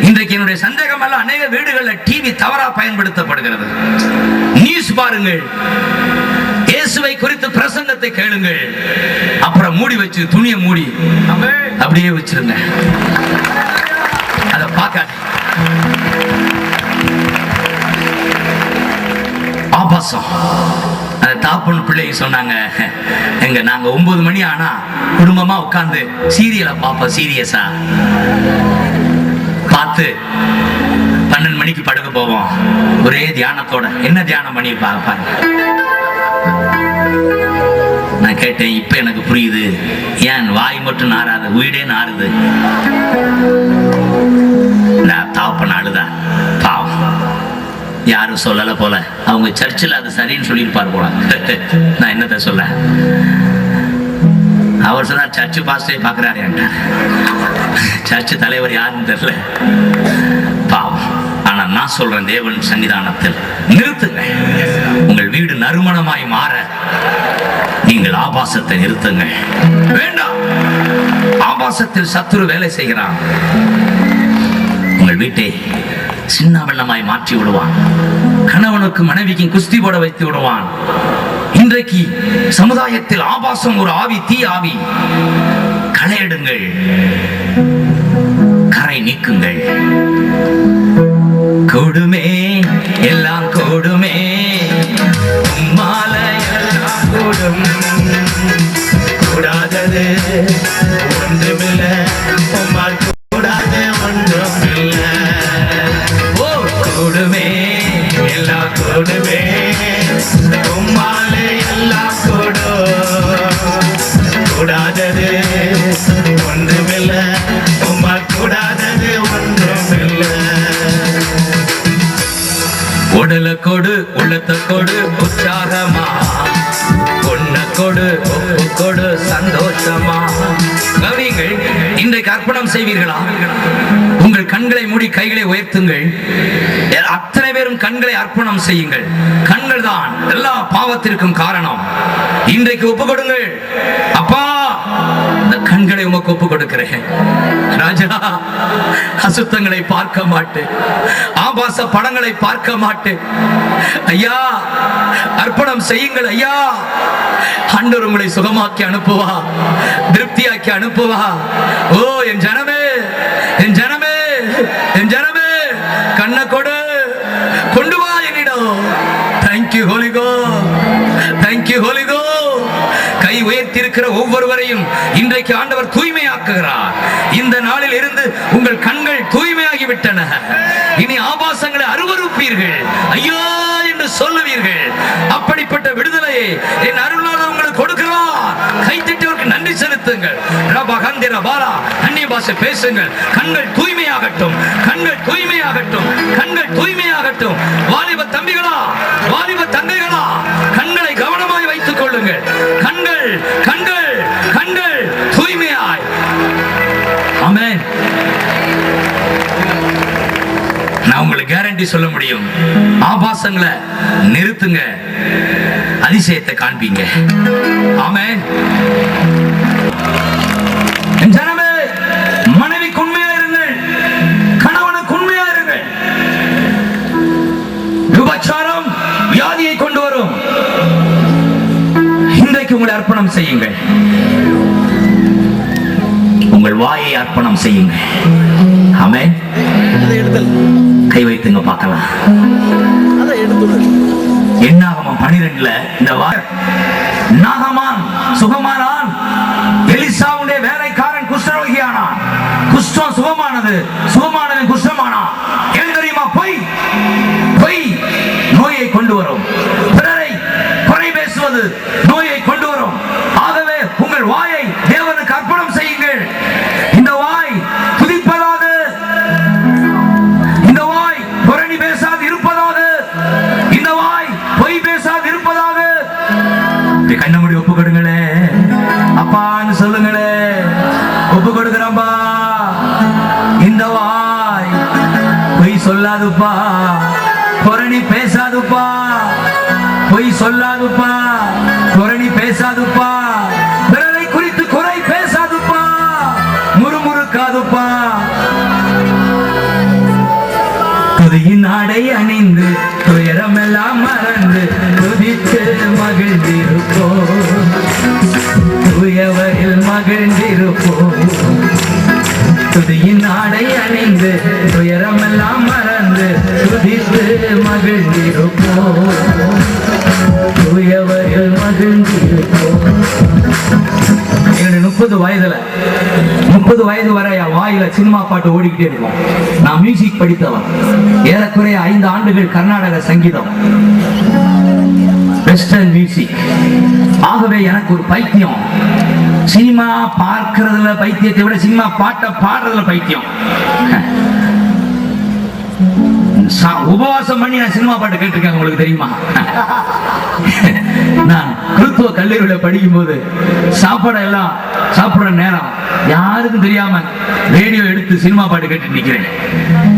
இன்றைக்கு என்னுடைய சந்தேகம் எல்லாம், அநேக வீடுகளில் டிவி தவறா பயன்படுத்தப்படுகிறது. நியூஸ் பாருங்கள், இயேசுவை குறித்து பிரசங்கத்தை கேளுங்கள், அப்புறம் மூடி வச்சு துணியை மூடி அப்படியே வச்சிருங்க. அதை பார்க்காது. ஆபாசம். அந்த தாப்பன் பிள்ளைங்க சொன்னாங்க, எங்க நாங்க 9 மணி ஆனா குடும்பமா உட்கார்ந்து சீரியலை பார்ப்போம். சீரியஸா பார்த்து 12 மணிக்கு படுக்க போவோம். ஒரே தியானத்தோட. என்ன தியானம் பண்ணி பார்ப்பாங்க. நான் கேட்டேன், இப்ப எனக்கு புரியுது, ஏன் வாய் மட்டும் நாராது, வீடே நாறுது. தாப்பன் அழுதா. பாவம், யாரும் சொல்லல போல. அவங்க சர்ச்சில் அது சரின்னு சொல்லியிருப்பார் போல. நான் என்னத்த சொல்ல? அவர் சொன்னார், சர்ச்சு பாஸ்டே பார்க்கிறாரு என்றார். சர்ச்சு தலைவர் யாருன்னு தெரியல. பாவம். ஆனா நான் சொல்றேன், தேவன் சன்னிதானத்தில் நிறுத்துங்க. உங்கள் வீடு நறுமணமாய் மாற நீங்கள் ஆபாசத்தை நிறுத்துங்க. வேண்டாம். ஆபாசத்தில் சத்துரு வேலை செய்கிறான். உங்கள் வீட்டை சின்ன வெள்ளமாய் மாற்றி விடுவான். கணவனுக்கு மனைவிக்கும் குஸ்தி போட வைத்து விடுவான். இன்றைக்கு சமுதாயத்தில் ஆபாசம் ஒரு ஆவி, தீ ஆவி. களையிடுங்கள், கரை நீக்குங்கள். கொடுமே, எல்லாம் கொடுமே, மாலை எல்லாம் கூடும். கூடாதது உடலை கொடு, உள்ளத்தை கொடு, உற்சாகமா பொண்ணை கொடு, ஒப்பு கொடு, சந்தோஷமா. கவனியுங்கள், இன்றைக்கு அர்ப்பணம் செய்வீர்களா? உங்கள் கண்களை மூடி கைகளை உயர்த்துங்கள். அத்தனை பேரும் கண்களை அர்ப்பணம் செய்யுங்கள். கண்கள் தான் எல்லா பாவத்திற்கும் காரணம். இன்றைக்கு ஒப்பு கொடுங்கள். அப்பா, இந்த கண்களை உமக்கு ஒப்பு கொடுக்கிறேன் ராஜா. அசுத்தங்களை பார்க்க மாட்டேன், ஆபாச படங்களை பார்க்க மாட்டேன் ஐயா. அர்ப்பணம் செய்யுங்கள் ஐயா. ஆண்டவர் உங்களை சுகமாக்கி அனுப்புவா, திருப்தியாக்கி அனுப்புவா. ஓ என் ஜனமே, என் ஜனமே, என் ஜனமே, கண்ணை கொடு, கொண்டு வா என்னிடம். Thank you Holi ghost, thank you Holi ghost. கை உயர்த்தி இருக்கிற ஒவ்வொருவரையும் இன்றைக்கு ஆண்டவர் தூய்மையாக்குகிறார். இந்த நாளில் இருந்து உங்கள் கண்கள் தூய்மையாகிவிட்டன. இனி ஆபாசங்களை அருவருப்பீர்கள், ஐயோ என்று சொல்லுவீர்கள். அப்படிப்பட்ட விடுதலையை என் அருளாளர் உங்களுக்கு கொடுக்கிறார். கைத்தட்டவருக்கு நன்றி செலுத்துங்கள். அந்நிய பாஷை பேசுங்கள். கண்கள் தூய்மையாகட்டும், கண்கள் தூய்மையாகட்டும், கண்கள் தூய்மையாகட்டும். வாலிப தம்பிகளா, வாலிப தங்கைகளா, கண்களை கவனமாய் வைத்துக் கொள்ளுங்கள். கண்கள், கண்கள், கண்கள் தூய்மையாய். ஆமென். நான் உங்களுக்கு கேரண்டி சொல்ல முடியும், ஆபாசங்களை நிறுத்துங்க, அதிசயத்தை காண்பீங்க. ஆமென். ஜனமே, மனைவிக்கு உண்மையா இருங்கள், கணவனுக்கு உண்மையா இருங்கள். விபச்சாரம் வியாதியை கொண்டு வரும். இன்றைக்கு உங்களை அர்ப்பணம் செய்யுங்கள். உங்கள் வாயை அர்ப்பணம் செய்யுங்கள். ஆமென். கை வைத்துங்க பார்க்கலாம். என்னாகமம் 12 இந்த நாகமான் சுகமானான். எலிசாவுடைய வேலைக்காரன் குஷ்டரோகியானான். குஷ்டம் சுகமானது, சுகமானவன் குஷ்டமானான். ஏன் தெரியுமா? பொய், பொய் நோயை கொண்டு வரும். பிறரை குறை பேசுவது நோயை கொண்டு வரும். ஆகவே உங்கள் வாயை தேவனுக்கு அர்ப்பணம் செய்யுங்கள். இந்த வாய் துதிப்பதாக, இந்த வாய் புரணி பேசாது இருப்பதாக, இந்த வாய் பொய் பேசாது இருப்பதாக. கண்ண முடி ஒப்பு கொடுங்களே, அப்பான்னு சொல்லுங்களே. ஒப்பு கொடுக்கிறப்பா. இந்த வாய் பொய் சொல்லாதுப்பா, புரணி பேசாதுப்பா, பொய் சொல்லாதுப்பா, புரணி பேசாதுப்பா, பிறரை குறித்து குறை பேசாதுப்பா, முறுமுறுக்காதுப்பா. துதியின் ஆடை அணிந்து துயரமெல்லாம் மறந்து துதித்து மகிழ்ந்திருப்போம், தூயவரில் மகிழ்ந்திருப்போம். துதியின் ஆடை அணிந்து துயரமெல்லாம் மறந்து துதித்து மகிழ்ந்திருப்போம், தூயவரில் மகிழ்ந்திருப்போம். 30 வயது வரை வாயில சினிமா பாட்டு ஓடிக்கிட்டே இருக்கும். நான் மியூசிக் படித்தவன். ஏறக்குறைய 5 ஆண்டுகள் கர்நாடக சங்கீதம், வெஸ்டர்ன் மியூசிக். ஆகவே எனக்கு ஒரு பைத்தியம். சினிமா பார்க்கிறதுல பைத்தியத்தை விட சினிமா பாட்டை பாடுறதுல பைத்தியம். உபவாசம் பண்ணி நான் சினிமா பாட்டு கேட்டிருக்கேன். உங்களுக்கு தெரியுமா? நான் கிறிஸ்துவ கல்லூரியில படிக்கும் போது சாப்பாடு எல்லாம் சாப்பிடுற நேரம் யாருக்கும் தெரியாம ரேடியோ எடுத்து சினிமா பாட்டு கேட்டு நிக்கிறேன்.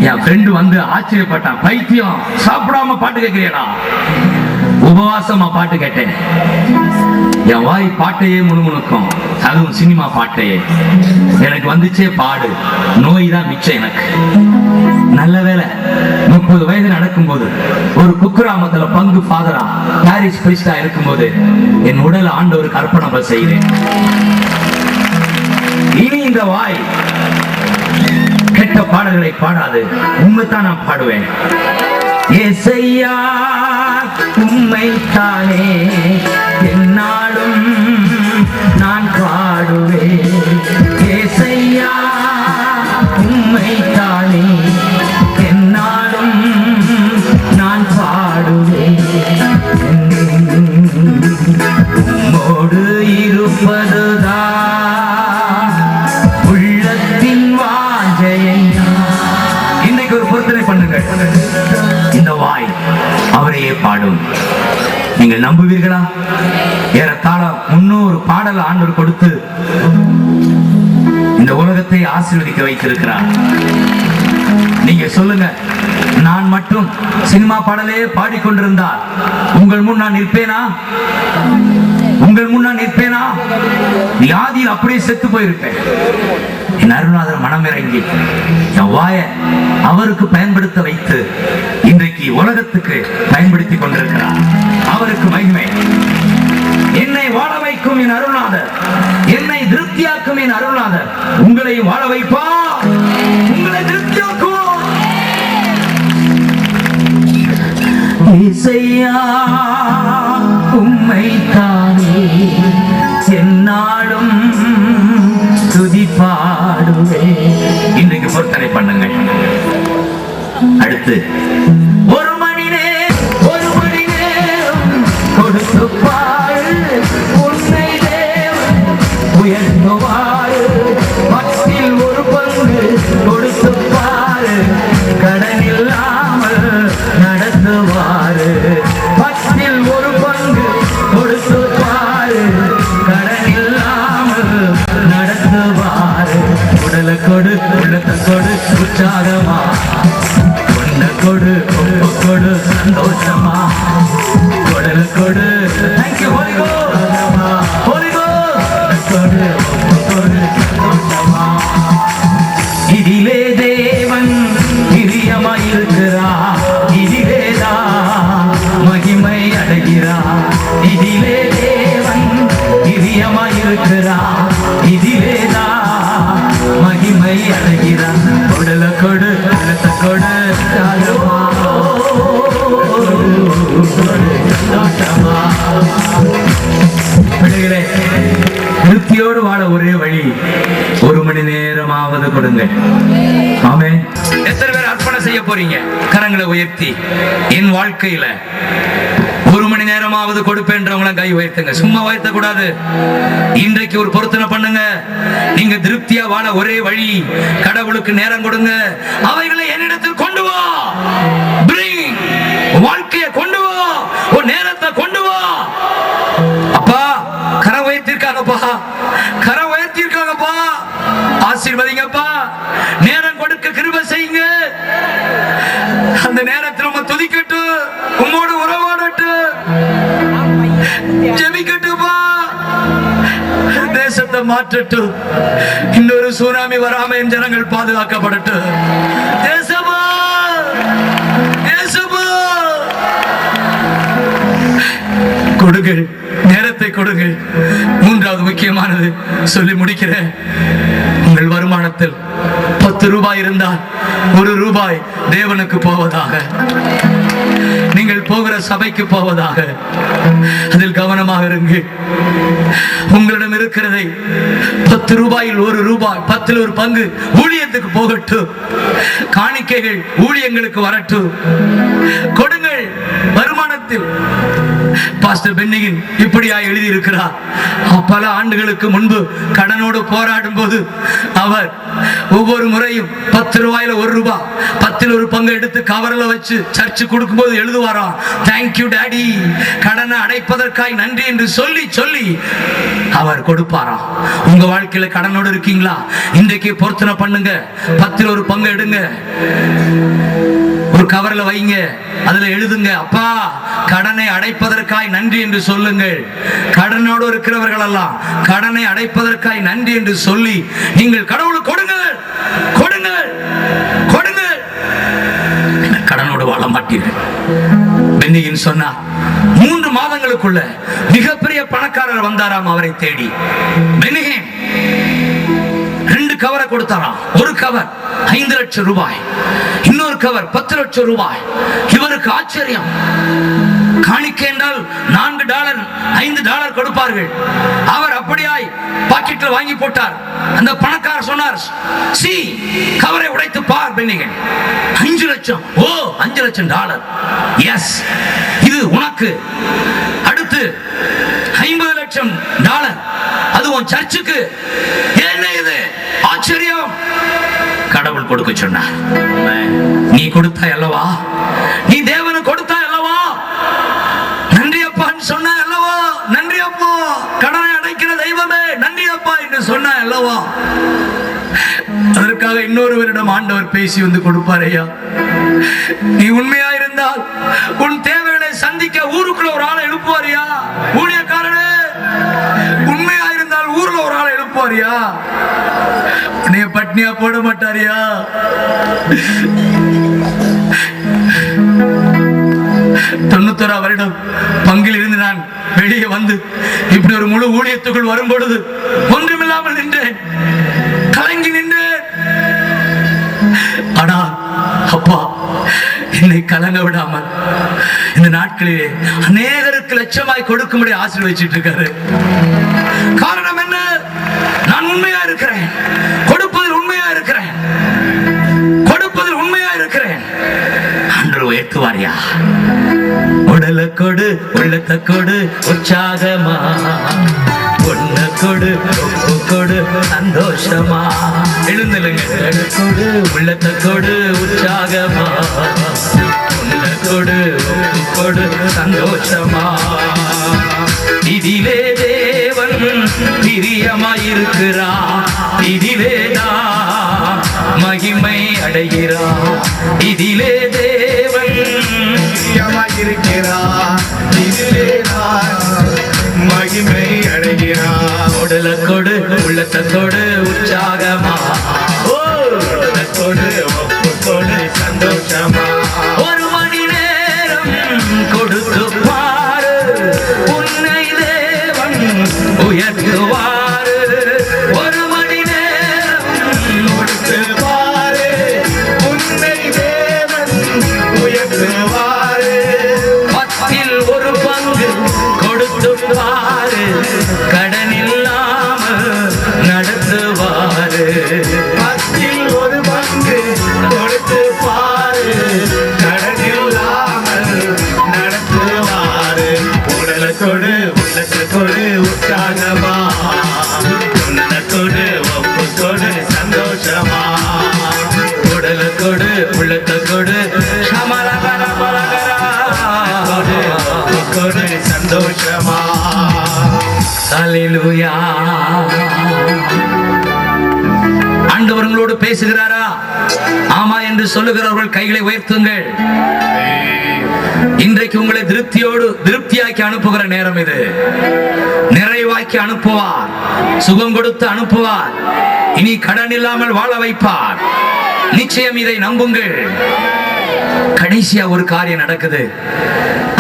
என் ஃப்ரெண்டு வந்து ஆச்சரியப்பட்டான், பைத்தியம் சாப்பிடாம பாட்டு கேட்கிறேடா. உபவாசமா பாட்டு கேட்டேன். என் வாய் பாட்டையே முணுமுணுக்கும், அதுவும் சினிமா பாட்டையே. எனக்கு வந்துச்சே பாடு, நோய் தான் மிச்சம் எனக்கு. நல்ல வேலை 30 வயது நடக்கும்போது ஒரு குக்கிராமத்துல பங்கு ஃபாதரா பாரிஸ் பிரிஸ்டா இருக்கும்போது என் உடல் ஆண்டவருக்கு அர்ப்பணம் செய்கிறேன். இனி இந்த வாய் கெட்ட பாடல்களை பாடாது, உண்மைத்தான் நான் பாடுவேன். ஏசையா உம்மைத்தானே என்னாலும் நான் பாடுவேன். ஏசையா உம்மைத்தானே என்னாலும் நான் பாடுவேன். உம்மோடு இருப்பதுதான் உள்ளத்தின் வாஞ்சையா. இன்னைக்கு ஒரு பொருத்தனை பண்ணுங்க. இந்த வாய் வேண்டும். நீங்கள் நம்புவீர்களா? ஏறத்தாழ 300 பாடல் ஆண்டவர் கொடுத்து இந்த உலகத்தை ஆசீர்வதிக்க வைத்திருக்கிறார். நீங்க சொல்லுங்க, நான் மட்டும் சினிமா பாடலே பாடிக்கொண்டிருந்தால் உங்கள் முன் நான் நிற்பேனா? உங்கள் முன் நான் நிற்பேனா? வியாதியில் அப்படியே செத்து போயிருப்பேன். என் அருள்நாதர் மனம் இறங்கி என் வாய அவருக்கு பயன்படுத்த வைத்து இன்றைக்கு உலகத்துக்கு பயன்படுத்தி கொண்டிருக்கிறார். அவருக்கு மகிமை. என்னை வாழ வைக்கும் என் அருள்நாதர், என்னை திருப்தியாக்கும் என் அருள்நாதர் உங்களை வாழ வைப்பா, உங்களை திருப்தியாக்கும். இசையா உம்மை தானே என்னாலும் துதி பாடுவேன். இன்றைக்கு பொருத்தனை பண்ணுங்க. அடுத்து ஒரு மணி நேரம் கொடுத்து பாரு, உன்னை தேவன் உயர்த்துவாரு. பத்தில் ஒரு பங்கு கொடுத்து பாரு, கடன் இல்லாமல் நடத்துவாரு. பத்தில் ஒரு பங்கு கொடுத்து பாரு, கடன் இல்லாமல் நடத்துவாரு. உடலை கொடு, உள்ளத்தை கொடு, உற்சாகமா உன்னை கொடு, ஒப்பு கொடு, சந்தோஷமா உடலை கொடு. Thank you Holi Ghost, Holy Ghost. கொடு, ஒப்பு கொடு, சந்தோஷமா. இதிலே தேவன் பிரியமாயிருக்கிறார், இதிலேதான் மகிமை அடைகிறார். இதிலே தேவன் பிரியமாயிருக்கிறார், இதிலேதான் மகிமை அடைகிறார். உடலை கொடு, உள்ளத்தை கொடு, பிள்ளைகளே, திருப்தியோடு வாழ ஒரே வழி, ஒரு மணி நேரமாவது கொடுங்க. ஆமென். எத்தனை பேர் அர்ப்பணம் செய்ய போறீங்க? கரங்களை உயர்த்தி என் வாழ்க்கையில ஒரு மணி நேரமாவது கொடுப்பேன்றவங்கள கை உயர்த்துங்க. சும்மா உயர்த்த கூடாது. இன்றைக்கு ஒரு பொருத்தனை பண்ணுங்க. நீங்க திருப்தியா வாழ ஒரே வழி, கடவுளுக்கு நேரம் கொடுங்க. அவைகளை என்னிடத்தில் கொண்டு வா. Bring. வாழ்க்கையை கொண்டு வா, ஒரு நேரத்தை கொண்டு வா. அப்பா கரை உயர்த்திருக்காங்கப்பா, கரை உயர்த்திருக்காங்கப்பா, ஆசீர்வதிங்கப்பா. நேரம் கொடுக்க கிருபை செய்யுங்க. அந்த நேரத்தில் உங்க துதிக்கட்டு, உம்மோடு உறவாடட்டு, ஜெபிக்கட்டுப்பா. தேசத்தை மாற்றட்டு, இன்னொரு சுனாமி வராம என் ஜனங்கள் பாதுகாக்கப்படட்டு. தேசமா, தேசமா கொடுங்கள், நேரத்தை கொடுங்கள். மூன்றாவது முக்கியமானது சொல்லி முடிக்கிறேன். உங்கள் வருமானத்தில் 10 ரூபாய் இருந்தால் 1 ரூபாய் தேவனுக்கு போவதாக, நீங்கள் போகிற சபைக்கு போவதாக. அதில் கவனமாக இருங்க. உங்களிடம் இருக்கிறதை 10 ரூபாயில் 1 ரூபாய், 10ல் ஒரு பங்கு ஊழியத்துக்கு போகட்டும். காணிக்கைகள் ஊழியங்களுக்கு வரட்டும். கொடுங்கள் வருமானத்தில். பாஸ்டர் பென்னிகின் இப்படியா எழுதியிருக்கிறார். பல ஆண்டுகளுக்கு முன்பு கடனோடு போராடும் போது அவர் ஒவ்வொரு முறையும் 10 ரூபாயில 1 ரூபாய், 10ல் ஒரு பங்கு எடுத்து கவர்ல வச்சு சர்ச்சு கொடுக்கும் போது எழுதுவாராம், தேங்க்யூ டாடி, கடனை அடைப்பதற்காய் நன்றி என்று சொல்லி சொல்லி அவர் கொடுப்பாராம். உங்க வாழ்க்கையில கடனோடு இருக்கீங்களா? இன்றைக்கு பொருத்தனை பண்ணுங்க. 10ல் ஒரு பங்கு எடுங்க, ஒரு கவர்ல வைங்க, அதுல எழுதுங்க, அப்பா கடனை அடைப்பதற்காய் நன்றி என்று சொல்லுங்கள். கடனோடு இருக்கிறவர்கள் எல்லாம் கடனை அடைப்பதற்காய் நன்றி என்று சொல்லி நீங்கள் கடவுளுக்கு கொடுங்கள், கொடுங்கள், கொடுங்கள். கடனோடு வாழ மாட்டீர்கள். பென்னிகின் சொன்னார், 3 மாதங்களுக்குள்ள மிகப்பெரிய பணக்காரர் வந்தாராம் அவரை தேடி. பென்னிகின் 2 கவரை கொடுத்தாராம். ஒரு கவர் 5 லட்சம் ரூபாய், இன்னொரு கவர் 10 லட்சம் ரூபாய். இவருக்கு ஆச்சரியம். காணிக்கை என்றால் $4 $5 கொடுப்பார்கள். அவர் அப்படியாய் பாக்கெட்ல வாங்கி போட்டார். அந்த பணக்காரர் சொன்னார், சி கவரை உடைத்து பார் பென்னிகின், 5 லட்சம். ஓ, $5 லட்சம். எஸ், இது உனக்கு. அடுத்து $50 லட்சம். அது உன் சர்ச்சுக்கு. என்ன இது ஆச்சரியம்? கடவுள் கொடுக்க சொன்னார். நீ கொடுத்தாய் அல்லவா, நீ தேவனுக்கு கொடுத்தாய் அல்லவா, அல்லவா? அதற்காக இன்னொருவரிடம் ஆண்டவர் பேசி வந்து கொடுப்பார். ஐயா, நீ உண்மையா இருந்தால் உன் தேவைகளை சந்திக்க ஊருக்குள்ள ஒரு ஆளை எழுப்புவாரியா? ஊழியக்காரனே, உண்மையா இருந்தால் ஊர்ல ஒரு ஆளை எழுப்புவாரியா? உன்னைய பட்னியா போட மாட்டாரியா? 91 வருடம் பங்கில் இருந்து நான் வெளியே வந்து இப்படி ஒரு முழு ஊழியத்துக்குள் வரும் பொழுது ஒன்றுமில்லாமல் நின்றேன், கலங்கி நின்றேன். ஆனா அப்பா என்னை கலங்க விடாமல் இந்த நாட்களிலே அநேகருக்கு லட்சமாய் கொடுக்கும்படி ஆசீர்வதிச்சிட்டு இருக்காரு. காரணம் என்ன? நான் உண்மையா இருக்கிறேன், கொடுப்பதில் உண்மையா இருக்கிறேன், கொடுப்பதில் உண்மையா இருக்கிறேன். அன்று உயர்த்துவாரியா? உடலை கொடு, உள்ளத்தை கொடு, உற்சாகமா பொண்ண கொடு, ஒப்பு கொடு, சந்தோஷமா. எழுந்துலுங்க. கொடு, உள்ளத்தை கொடு, உற்சாகமா பொண்ண கொடு, ஒப்பு கொடு, சந்தோஷமா. இதிலே தேவன் பிரியமாயிருக்கிறா, இதிலேதான் மகிமை அடைகிறா. இதிலே தேவன் பிரியமாயிருக்கிறார், இதிலேதான் மகிமை அடைகிறார். உடலை கொடு, உள்ளத்தை கொடு, உற்சாகமா உடலை கொடு, ஒப்பு கொடு, சந்தோஷமா. ஒரு மணி நேரம் கொடுத்து பாரு, உன்னை தேவன் உயர்த்துவாரு. ஒரு மணி நேரம் கொடுத்து பாரு, உன்னை தேவன் உயர்த்துவாரு. 10ல் ஒரு பங்கு கொடுத்து பாரு, கடன் இல்லாமல் நடத்துவாரு. 10ல் ஒரு பங்கு கொடுத்து பாரு, கடன் இல்லாமல் நடத்துவாரு. உடலை கொடு, உள்ளத்தை கொடு, உற்சாகமா உன்னை கொடு, ஒப்பு கொடு, சந்தோஷமா. உடலை கொடு, உள்ளத்தை கொடு, கொடு, சந்தோஷமா. ஹல்லேலூயா. ஆண்டவர்களோடு பேசுகிறாரா? ஆமா என்று சொல்லுகிறவர்கள் கைகளை உயர்த்துங்கள். இன்றைக்கு உங்களை திருப்தியாக்கி அனுப்புகிற நேரம் இது. நிறைவாக்கி அனுப்புவார், சுகம் கொடுத்து அனுப்புவார், இனி கடன் இல்லாமல் வாழ வைப்பார். நிச்சயம் இதை நம்புங்கள். கடைசியா ஒரு காரியம் நடக்குது.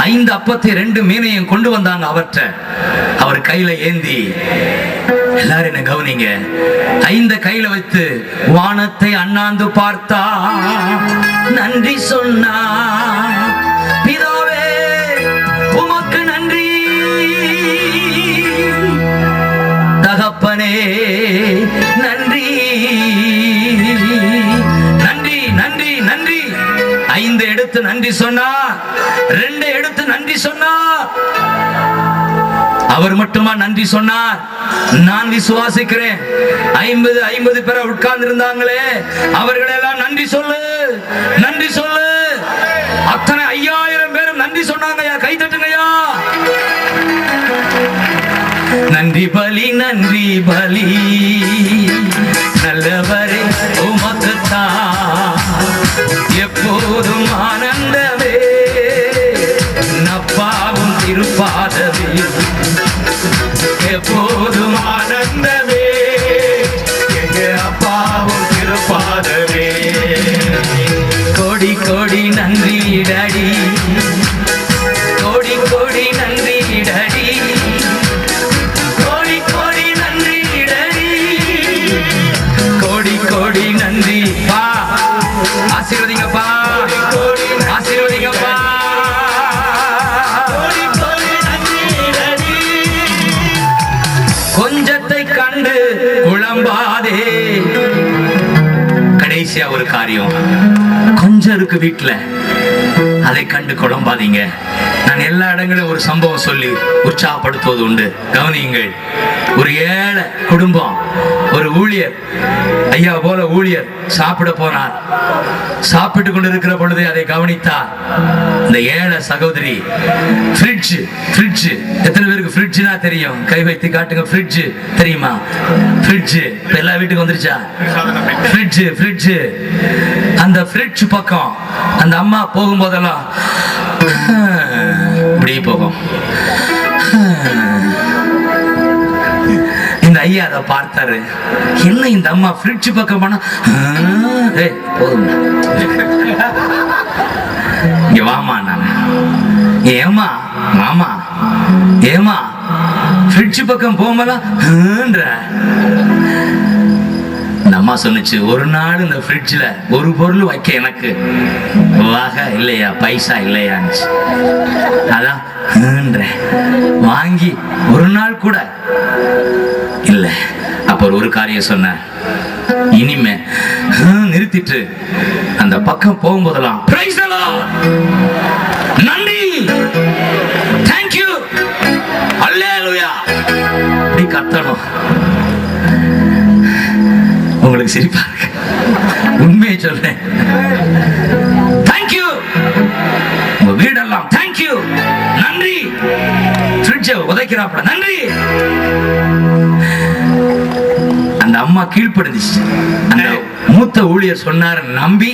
5 அப்பத்தை 2 மீனையும் கொண்டு வந்தாங்க அவர்கிட்ட. அவர் கையில ஏந்தி, எல்லாரும் என்ன கவனிங்க, 5 கையில வைத்து வானத்தை அண்ணாந்து பார்த்தா, நன்றி சொன்னா, பிதாவே உமக்கு நன்றி, தகப்பனே நன்றி, நன்றி, நன்றி, நன்றி. 5 எடுத்து நன்றி சொன்னார், 2 எடுத்து நன்றி சொன்னார். அவர் மட்டுமா நன்றி சொன்னார்? நான் விசுவாசிக்கிறேன் 50 பேர் உட்கார்ந்து இருந்தாங்களே, அவர்களெல்லாம் நன்றி சொல்லு, நன்றி சொல்லு. அத்தனை 5000 பேரும் நன்றி சொன்னாங்க. கை தட்டுங்கய்யா. நன்றி பலி, நன்றி பலி, நல்லவரே உமக்குத்தான் எப்போதும் ஆனந்தமே, நப்பாவும் திருப்பாதவே, எப்போதும் ஆனந்தமே, எங்க அப்பாவும் திருப்பாதவே. கோடி கோடி நன்றி டடி, கோடி கோடி நன்றி டடி, கோடி கோடி நன்றி டடி, கோடி கோடி நன்றி பா. ஆசீர்வதிங்கப்பா, ஆசீர்வதிங்கப்பா. கொஞ்சத்தை கண்டு குழம்பாதே. கடைசியா ஒரு காரியம், கொஞ்சம் இருக்கு வீட்டுல, அதை கண்டு குழம்பாதீங்க. நான் எல்லா இடங்களிலும் ஒரு சம்பவம் சொல்லி உற்சாகப்படுத்துவது உண்டு, கவனியுங்கள். ஒரு ஏழை குடும்பம், ஒரு ஊழியர், ஐயா போல ஊழியர் சாப்பிட போனார். சாப்பிட்டு கொண்டு இருக்கிற பொழுது அதை கவனித்தார். இந்த ஏழை சகோதரி ஃப்ரிட்ஜ் எத்தனை பேருக்கு ஃப்ரிட்ஜ்னா தெரியும்? கை வைத்து காட்டுங்க. ஃப்ரிட்ஜ் தெரியுமா? ஃப்ரிட்ஜ் எல்லா வீட்டுக்கு வந்துருச்சா? ஃப்ரிட்ஜ் அந்த ஃப்ரிட்ஜ் பக்கம் அந்த அம்மா போகும்போதெல்லாம் இப்படி போகும். இந்த ஐயா அதை பார்த்தாரு. என்ன இந்த அம்மா ஃப்ரிட்ஜ் பக்கம் போனா போதும், இங்க வாமா, நான் ஏமா மாமா ஏமா ஃப்ரிட்ஜ் பக்கம் போகும்போதெல்லாம் அம்மா சொன்னுச்சு, ஒரு நாள் இந்த ஃப்ரிட்ஜ்ல ஒரு பொருள் வைக்க எனக்கு வாக இல்லையா, பைசா இல்லையான்னு. அதான் வாங்கி ஒரு நாள் கூட இல்ல. அப்ப ஒரு காரியம் சொன்ன, இனிமே நிறுத்திட்டு அந்த பக்கம் போகும்போதெல்லாம் நன்றி, தேங்க்யூ, அல்லேலூயா அப்படி கத்தணும். உங்களுக்கு சிரிப்பா இருக்கு, உண்மையை சொல்றேன். தேங்க்யூ, உங்க வீடெல்லாம் தேங்க்யூ, நன்றி. ஃப்ரிட்ஜை உதைக்கிறாப்ப நன்றி. அந்த அம்மா கீழ்ப்படுந்துச்சு. அந்த மூத்த ஊழியர் சொன்னார், நம்பி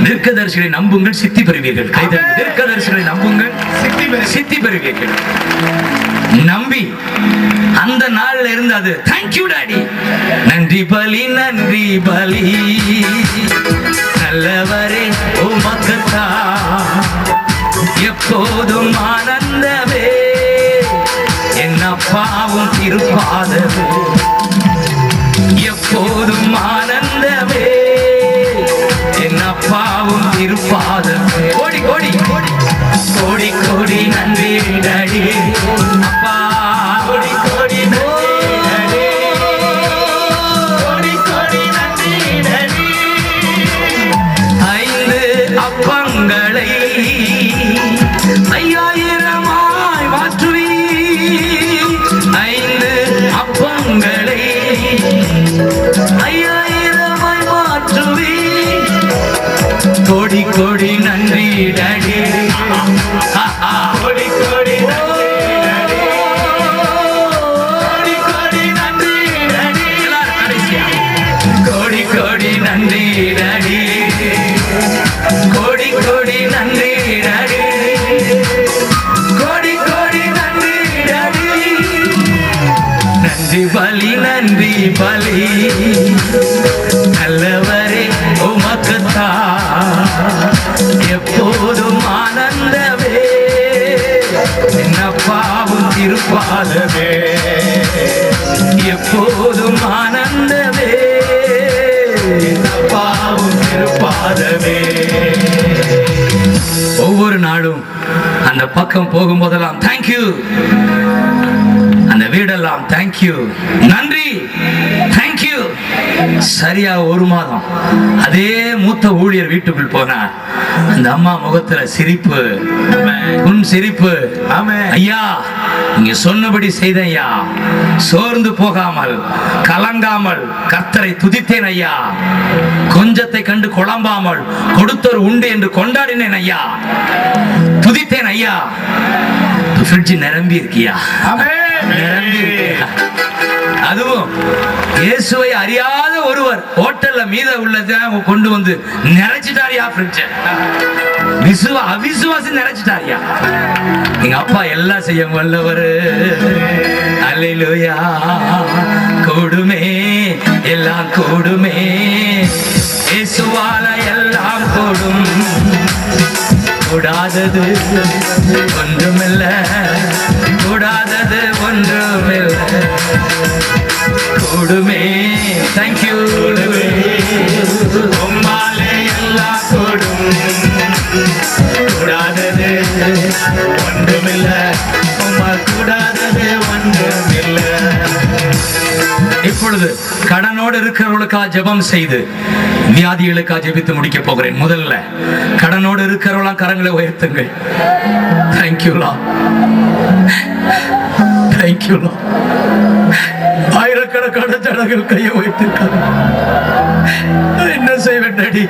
தீர்க்கதரிசிகளை நம்புங்கள், சித்தி பெறுவீர்கள். தீர்க்கதரிசிகளை நம்புங்கள், சித்தி பெறுவீர்கள். நம்பி அந்த நாள்ல இருந்து அது தேங்க்யூ டாடி, நன்றி பலி, நன்றி பலி, நல்லவரே உமக்குத்தான் எப்போதும் ஆனந்தமே, என் அப்பாவும் திருப்பாதமே, எப்போதும் ஆனந்தமே, என் அப்பாவும் திருப்பாதமே. கோடி கோடி கோடி கோடி கோடி நன்றி டாடி, அப்பா கோடி கோடி நன்றி, கோடி கோடி நன்றி டாடி. 5 அப்பங்களை 5000 மாற்றுவி, 5 அப்பங்களை 5000 மாற்றுவி, கோடி கோடி நன்றி டாடி, கோடி கோடி கோடி நன்றி டாடி, கோடி கோடி நன்றி டாடி, கோடி கோடி நன்றி டாடி. நன்றி பலி, நன்றி பலி, நல்லவரே உமக்குத்தான் எப்போதும் ஆனந்தமே, என் அப்பாவும் திருப்பாதமே, எப்போதும் ஆனந்தமே, என் அப்பாவும் திருப்பாதமே. ஒவ்வொரு நாளும் அந்த பக்கம் போகும்போதெல்லாம் தேங்க்யூ, அந்த வீடெல்லாம் தேங்க்யூ, நன்றி, தேங்க்யூ. சரியா ஒரு மாதம் அதே மூத்த ஊழியர் வீட்டுக்குள் போனார். அந்த அம்மா முகத்துல சிரிப்பு, உன் சிரிப்பு. ஐயா, நீங்க சொன்னபடி செய்த ஐயா, சோர்ந்து போகாமல் கலங்காமல் கர்த்தரை துதித்தேன் ஐயா, கொஞ்சத்தை கண்டு குழம்பாமல் கொடுத்தோர் உண்டு என்று கொண்டாடினேன் ஐயா, துதித்தேன் ஐயா. ஃப்ரிட்ஜ் நிரம்பி இருக்கியா? நிரம்பி இருக்கியா? அதுவும் இயேசுவை அறியாத ஒருவர் ஹோட்டல்ல மீத உள்ளதை கொண்டு வந்து நிறைச்சிட்டாரியா ஃப்ரிட்ஜ். அவிசுவாசி நிறைச்சிட்டாரியா. எங்க அப்பா எல்லாம் செய்ய வல்லவர். அல்லேலூயா. கூடுமே, எல்லாம் கூடுமே, இயேசுவால எல்லாம் கூடும், கூடாதது ஒன்றுமில்ல, கூடாதது ஒன்றுமில்ல, கூடுமே. தேங்க்யூ. உம்மாலே எல்லாம் கூடும், கூடாதது ஒன்றுமில்ல, உம்மால் கூடாதது ஒன்றுமில்ல. இப்பொழுது இப்பொழுது கடனோடு இருக்கிறவர்களுக்காக ஜெபம் செய்து வியாதிகளுக்காக ஜெபித்து முடிக்க போகிறேன். முதல்ல கடனோடு இருக்கிறவர்களாம் கரங்களை உயர்த்துங்கள். Thank you lord, thank you lord. ஆயிரக்கணக்கான ஜனங்கள் கையை வைத்திருக்காங்க. என்ன செய்வேன் டாடி?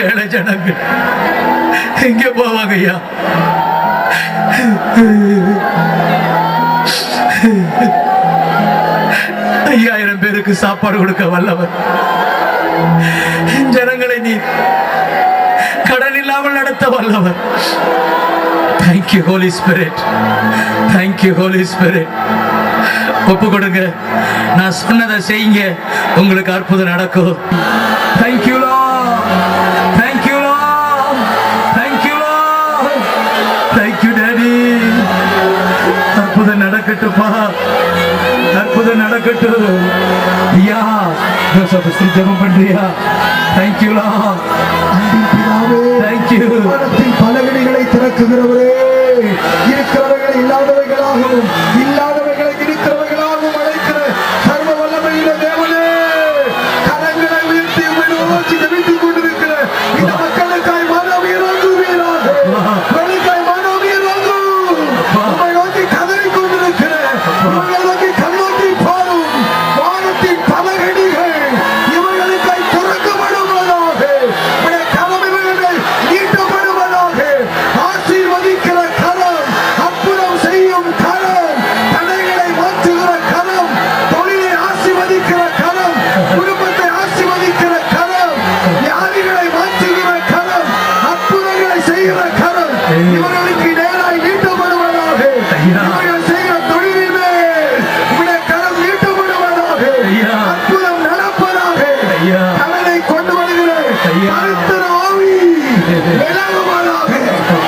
ஏழை ஜனங்கள் எங்க போவாங்க ஐயா? 5000 பேருக்கு சாப்பாடு கொடுக்க வல்லவர். ஜனங்களை நீ கடன் இல்லாமல் நடத்த வல்லவர். Thank you Holy Spirit, thank you Holy Spirit. ஒப்பு கொடுங்க, நான் சொன்னதை செய்யுங்க, உங்களுக்கு அற்புதம் நடக்கும். Thank you Lord, thank you Lord, thank you Lord, thank you Daddy. அற்புதம் நடக்கட்டுப்பா, அற்புதம் நடக்கட்டும். ஐயா ஜோசப் ஜெபம் பண்றியா? Thank you Lord, thank you. பலகணிகளை திறக்குகிறவரே, இருக்கிறவர்களை இல்லாதவைகளாகவும் இல்லாதவைகளை இருக்கிறவர்களாகவும் அழைக்கிற சர்வ வல்லமையுள்ள தேவனே, கரங்களை உயர்த்தி உம்மை நோக்கி ஜெபித்துக் கொண்டிருக்கிற இந்த மக்களுக்காய் மானவீராகுவீராக, உங்களுக்காய் மானவீராகு, உம்மை நோக்கி கதறிக் கொண்டிருக்கிற இவர்களை நோக்கி கண்ணோக்கி பாரும் வானத்தின் பலகணிகள் இவர்களுக்காய் திறக்கப்படுவதாக, உம்முடைய கரம் இவர்களை நீட்டப்படுவதாக. ஆசீர்வதிக்கிற கரம், அற்புதம் செய்யும் கரம், தடைகளை மாற்றுகிற கரம், தொழிலை ஆசீர்வதிக்கிற கரம், குடும்பத்தை ஆசீர்வதிக்கிற கரம், வியாதிகளை மாற்றுகிற கரம், அற்புதங்களை செய்கிற கரம் இவர்களுக்கு நேராய் நீட்டப்படுவதாக. இவர்கள் செய்கிற தொழிலின் மேல் உம்முடைய கரம் நீட்டப்படுவதாக. அற்புதம் நடப்பதாக. கடனை கொண்டு வருகிற பரிசுத்த ஆவி விலகுவதாக.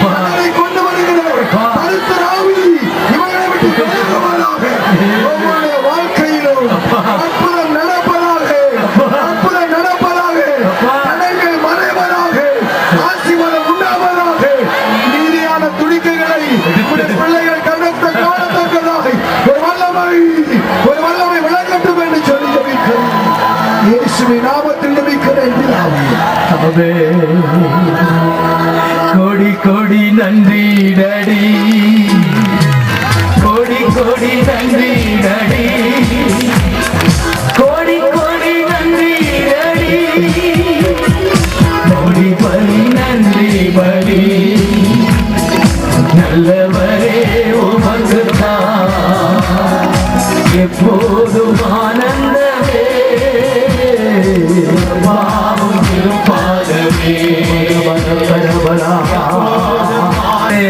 கடனை கொண்டு வருகிற பரிசுத்த ஆவி இவர்களை விட்டு விலகுவதாக. ஒவ்வொரு வாழ்க்கையிலும் அற்புதம் நடப்பதாக, அற்புதம் நடப்பதாக, தடைகள் மறைவதாக, ஆசீர்வாதம் உண்டாவதாக. நீதியான துணிக்கைகளை உம்முடைய பிள்ளைகள் கண்டத்தை காணத்தக்கதாக ஒரு வல்லமை விளங்கட்டும் என்று சொல்லி ஜெபிக்கிறேன். இயேசுவின் நாமத்தில் ஜெபிக்கிறேன் பிதாவே. கோடி கோடி நன்றி டாடி, கோடி கோடி நன்றி டாடி, கோடி கோடி நன்றி டாடி, கோடி பலி நன்றி பலி. நல்லவரே உமக்குத்தான் எப்போதும் ஆனந்தமே, பாவம் திருப்பாதமே.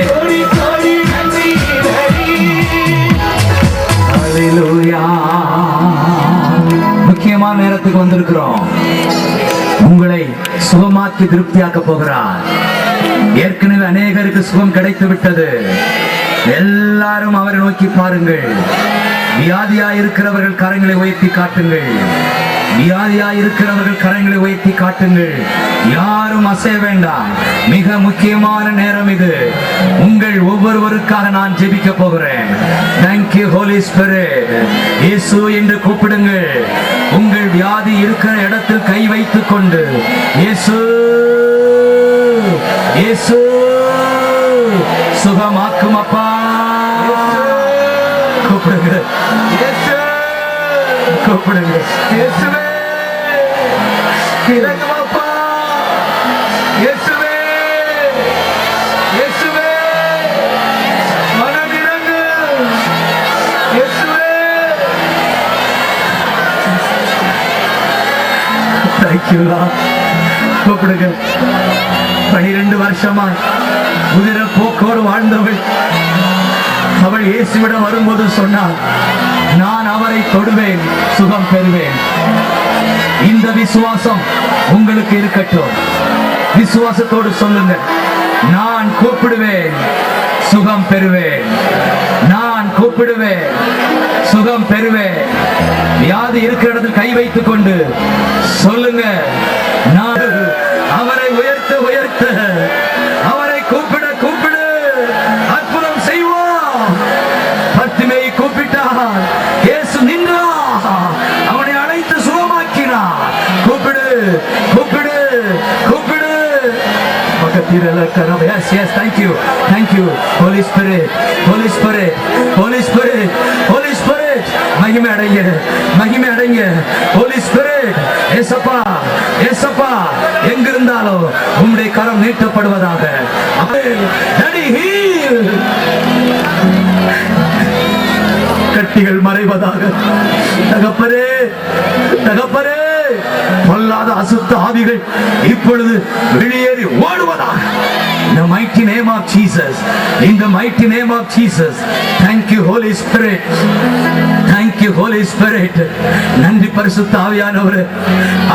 கோடி கோடி நன்றி டாடி. ஹல்லேலூயா. முக்கியமான நேரத்துக்கு வந்திருக்கிறோம். உங்களை சுகமாக்கி திருப்தியாக்க போகிறார். ஏற்கனவே அநேகருக்கு சுகம் கிடைத்து விட்டது. எல்லாரும் அவரை நோக்கி பாருங்கள். வியாதியாய் இருக்கிறவர்கள் கரங்களை உயர்த்தி காட்டுங்கள். வியாதியாய் இருக்கிறவர்கள் கரங்களை உயர்த்தி காட்டுங்கள். யாரும் அசைய வேண்டாம். மிக முக்கியமான நேரம் இது. உங்கள் ஒவ்வொருவருக்காக நான் ஜெபிக்க போகிறேன். Thank you Holy Spirit. இயேசு என்று கூப்பிடுங்கள். உங்கள் வியாதி இருக்கிற இடத்தில் கை வைத்துக் கொண்டு இயேசு இயேசு சுகமாக்கும் அப்பா கூப்பிடுங்க. இயேசு கூப்பிடுங்க. இயேசுவே இறங்கும் அப்பா. இயேசுவே இயேசுவே மனம் இறங்கு. இயேசுவே. Thank you Lord. கூப்பிடுங்க. 12 வருஷமா குதிர போக்கோடு வாழ்ந்தவள் அவள் இயேசுவிடம் வரும்போது சொன்னாள், நான் அவரை தொடுவேன், சுகம் பெறுவேன். இந்த விசுவாசம் உங்களுக்கு இருக்கட்டும். விசுவாசத்தோடு சொல்லுங்க, நான் கூப்பிடுவேன், சுகம் பெறுவேன். நான் கூப்பிடுவேன், சுகம் பெறுவேன். வியாதி இருக்கிற இடத்தில் கை வைத்துக் கொண்டு சொல்லுங்க, நான் அவரை உயர்த்த உயர்த்த, அவரை கூப்பிட கூப்பிடு, அற்புதம் செய்வோம். பத்திமை கூப்பிட்டார், இயேசு கூப்பிடு கூப்பிடு பக்கத்திரல கரம். Yes, yes, thank you, thank you. Holy Spirit, Holy Spirit, Holy Spirit, Holy Spirit. மகிமை அடைங்க, மகிமை அடைங்க. Holy Spirit, ஏசப்பா, ஏசப்பா, எங்கிருந்தாலும் உம்முடைய கரம் நீட்டப்படுவதாக. Daddy, heal. கட்டிகள் மறைவதாக. தகப்பரே, தகப்பரே, பொல்லாத அசுத்த ஆவிகள் இப்பொழுது வெளியேறி ஓடுவதாக. In the mighty name of Jesus, in the mighty name of Jesus. Thank you, Holy Spirit. Thank you, Holy Spirit. நன்றி பரிசுத்த ஆவியானவரே.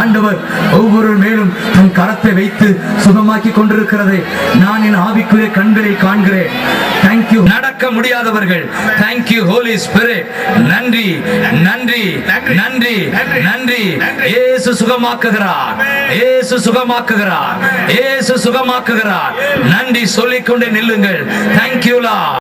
ஆண்டவர் ஒவ்வொரு மேலும் தன் கரத்தை வைத்து சுகமாக்கி கொண்டிருக்கிறதை நான் என் ஆவிக்குரிய கண்களில் காண்கிறேன். Thank you. நடக்க முடியாதவர்கள், thank you Holy Spirit. நன்றி நன்றி நன்றி நன்றி. இயேசு சுகமாக்குகிறார், இயேசு சுகமாக்குகிறார், இயேசு சுகமாக்குகிறார். நன்றி சொல்லிக்கொண்டே நில்லுங்கள். Thank you Lord.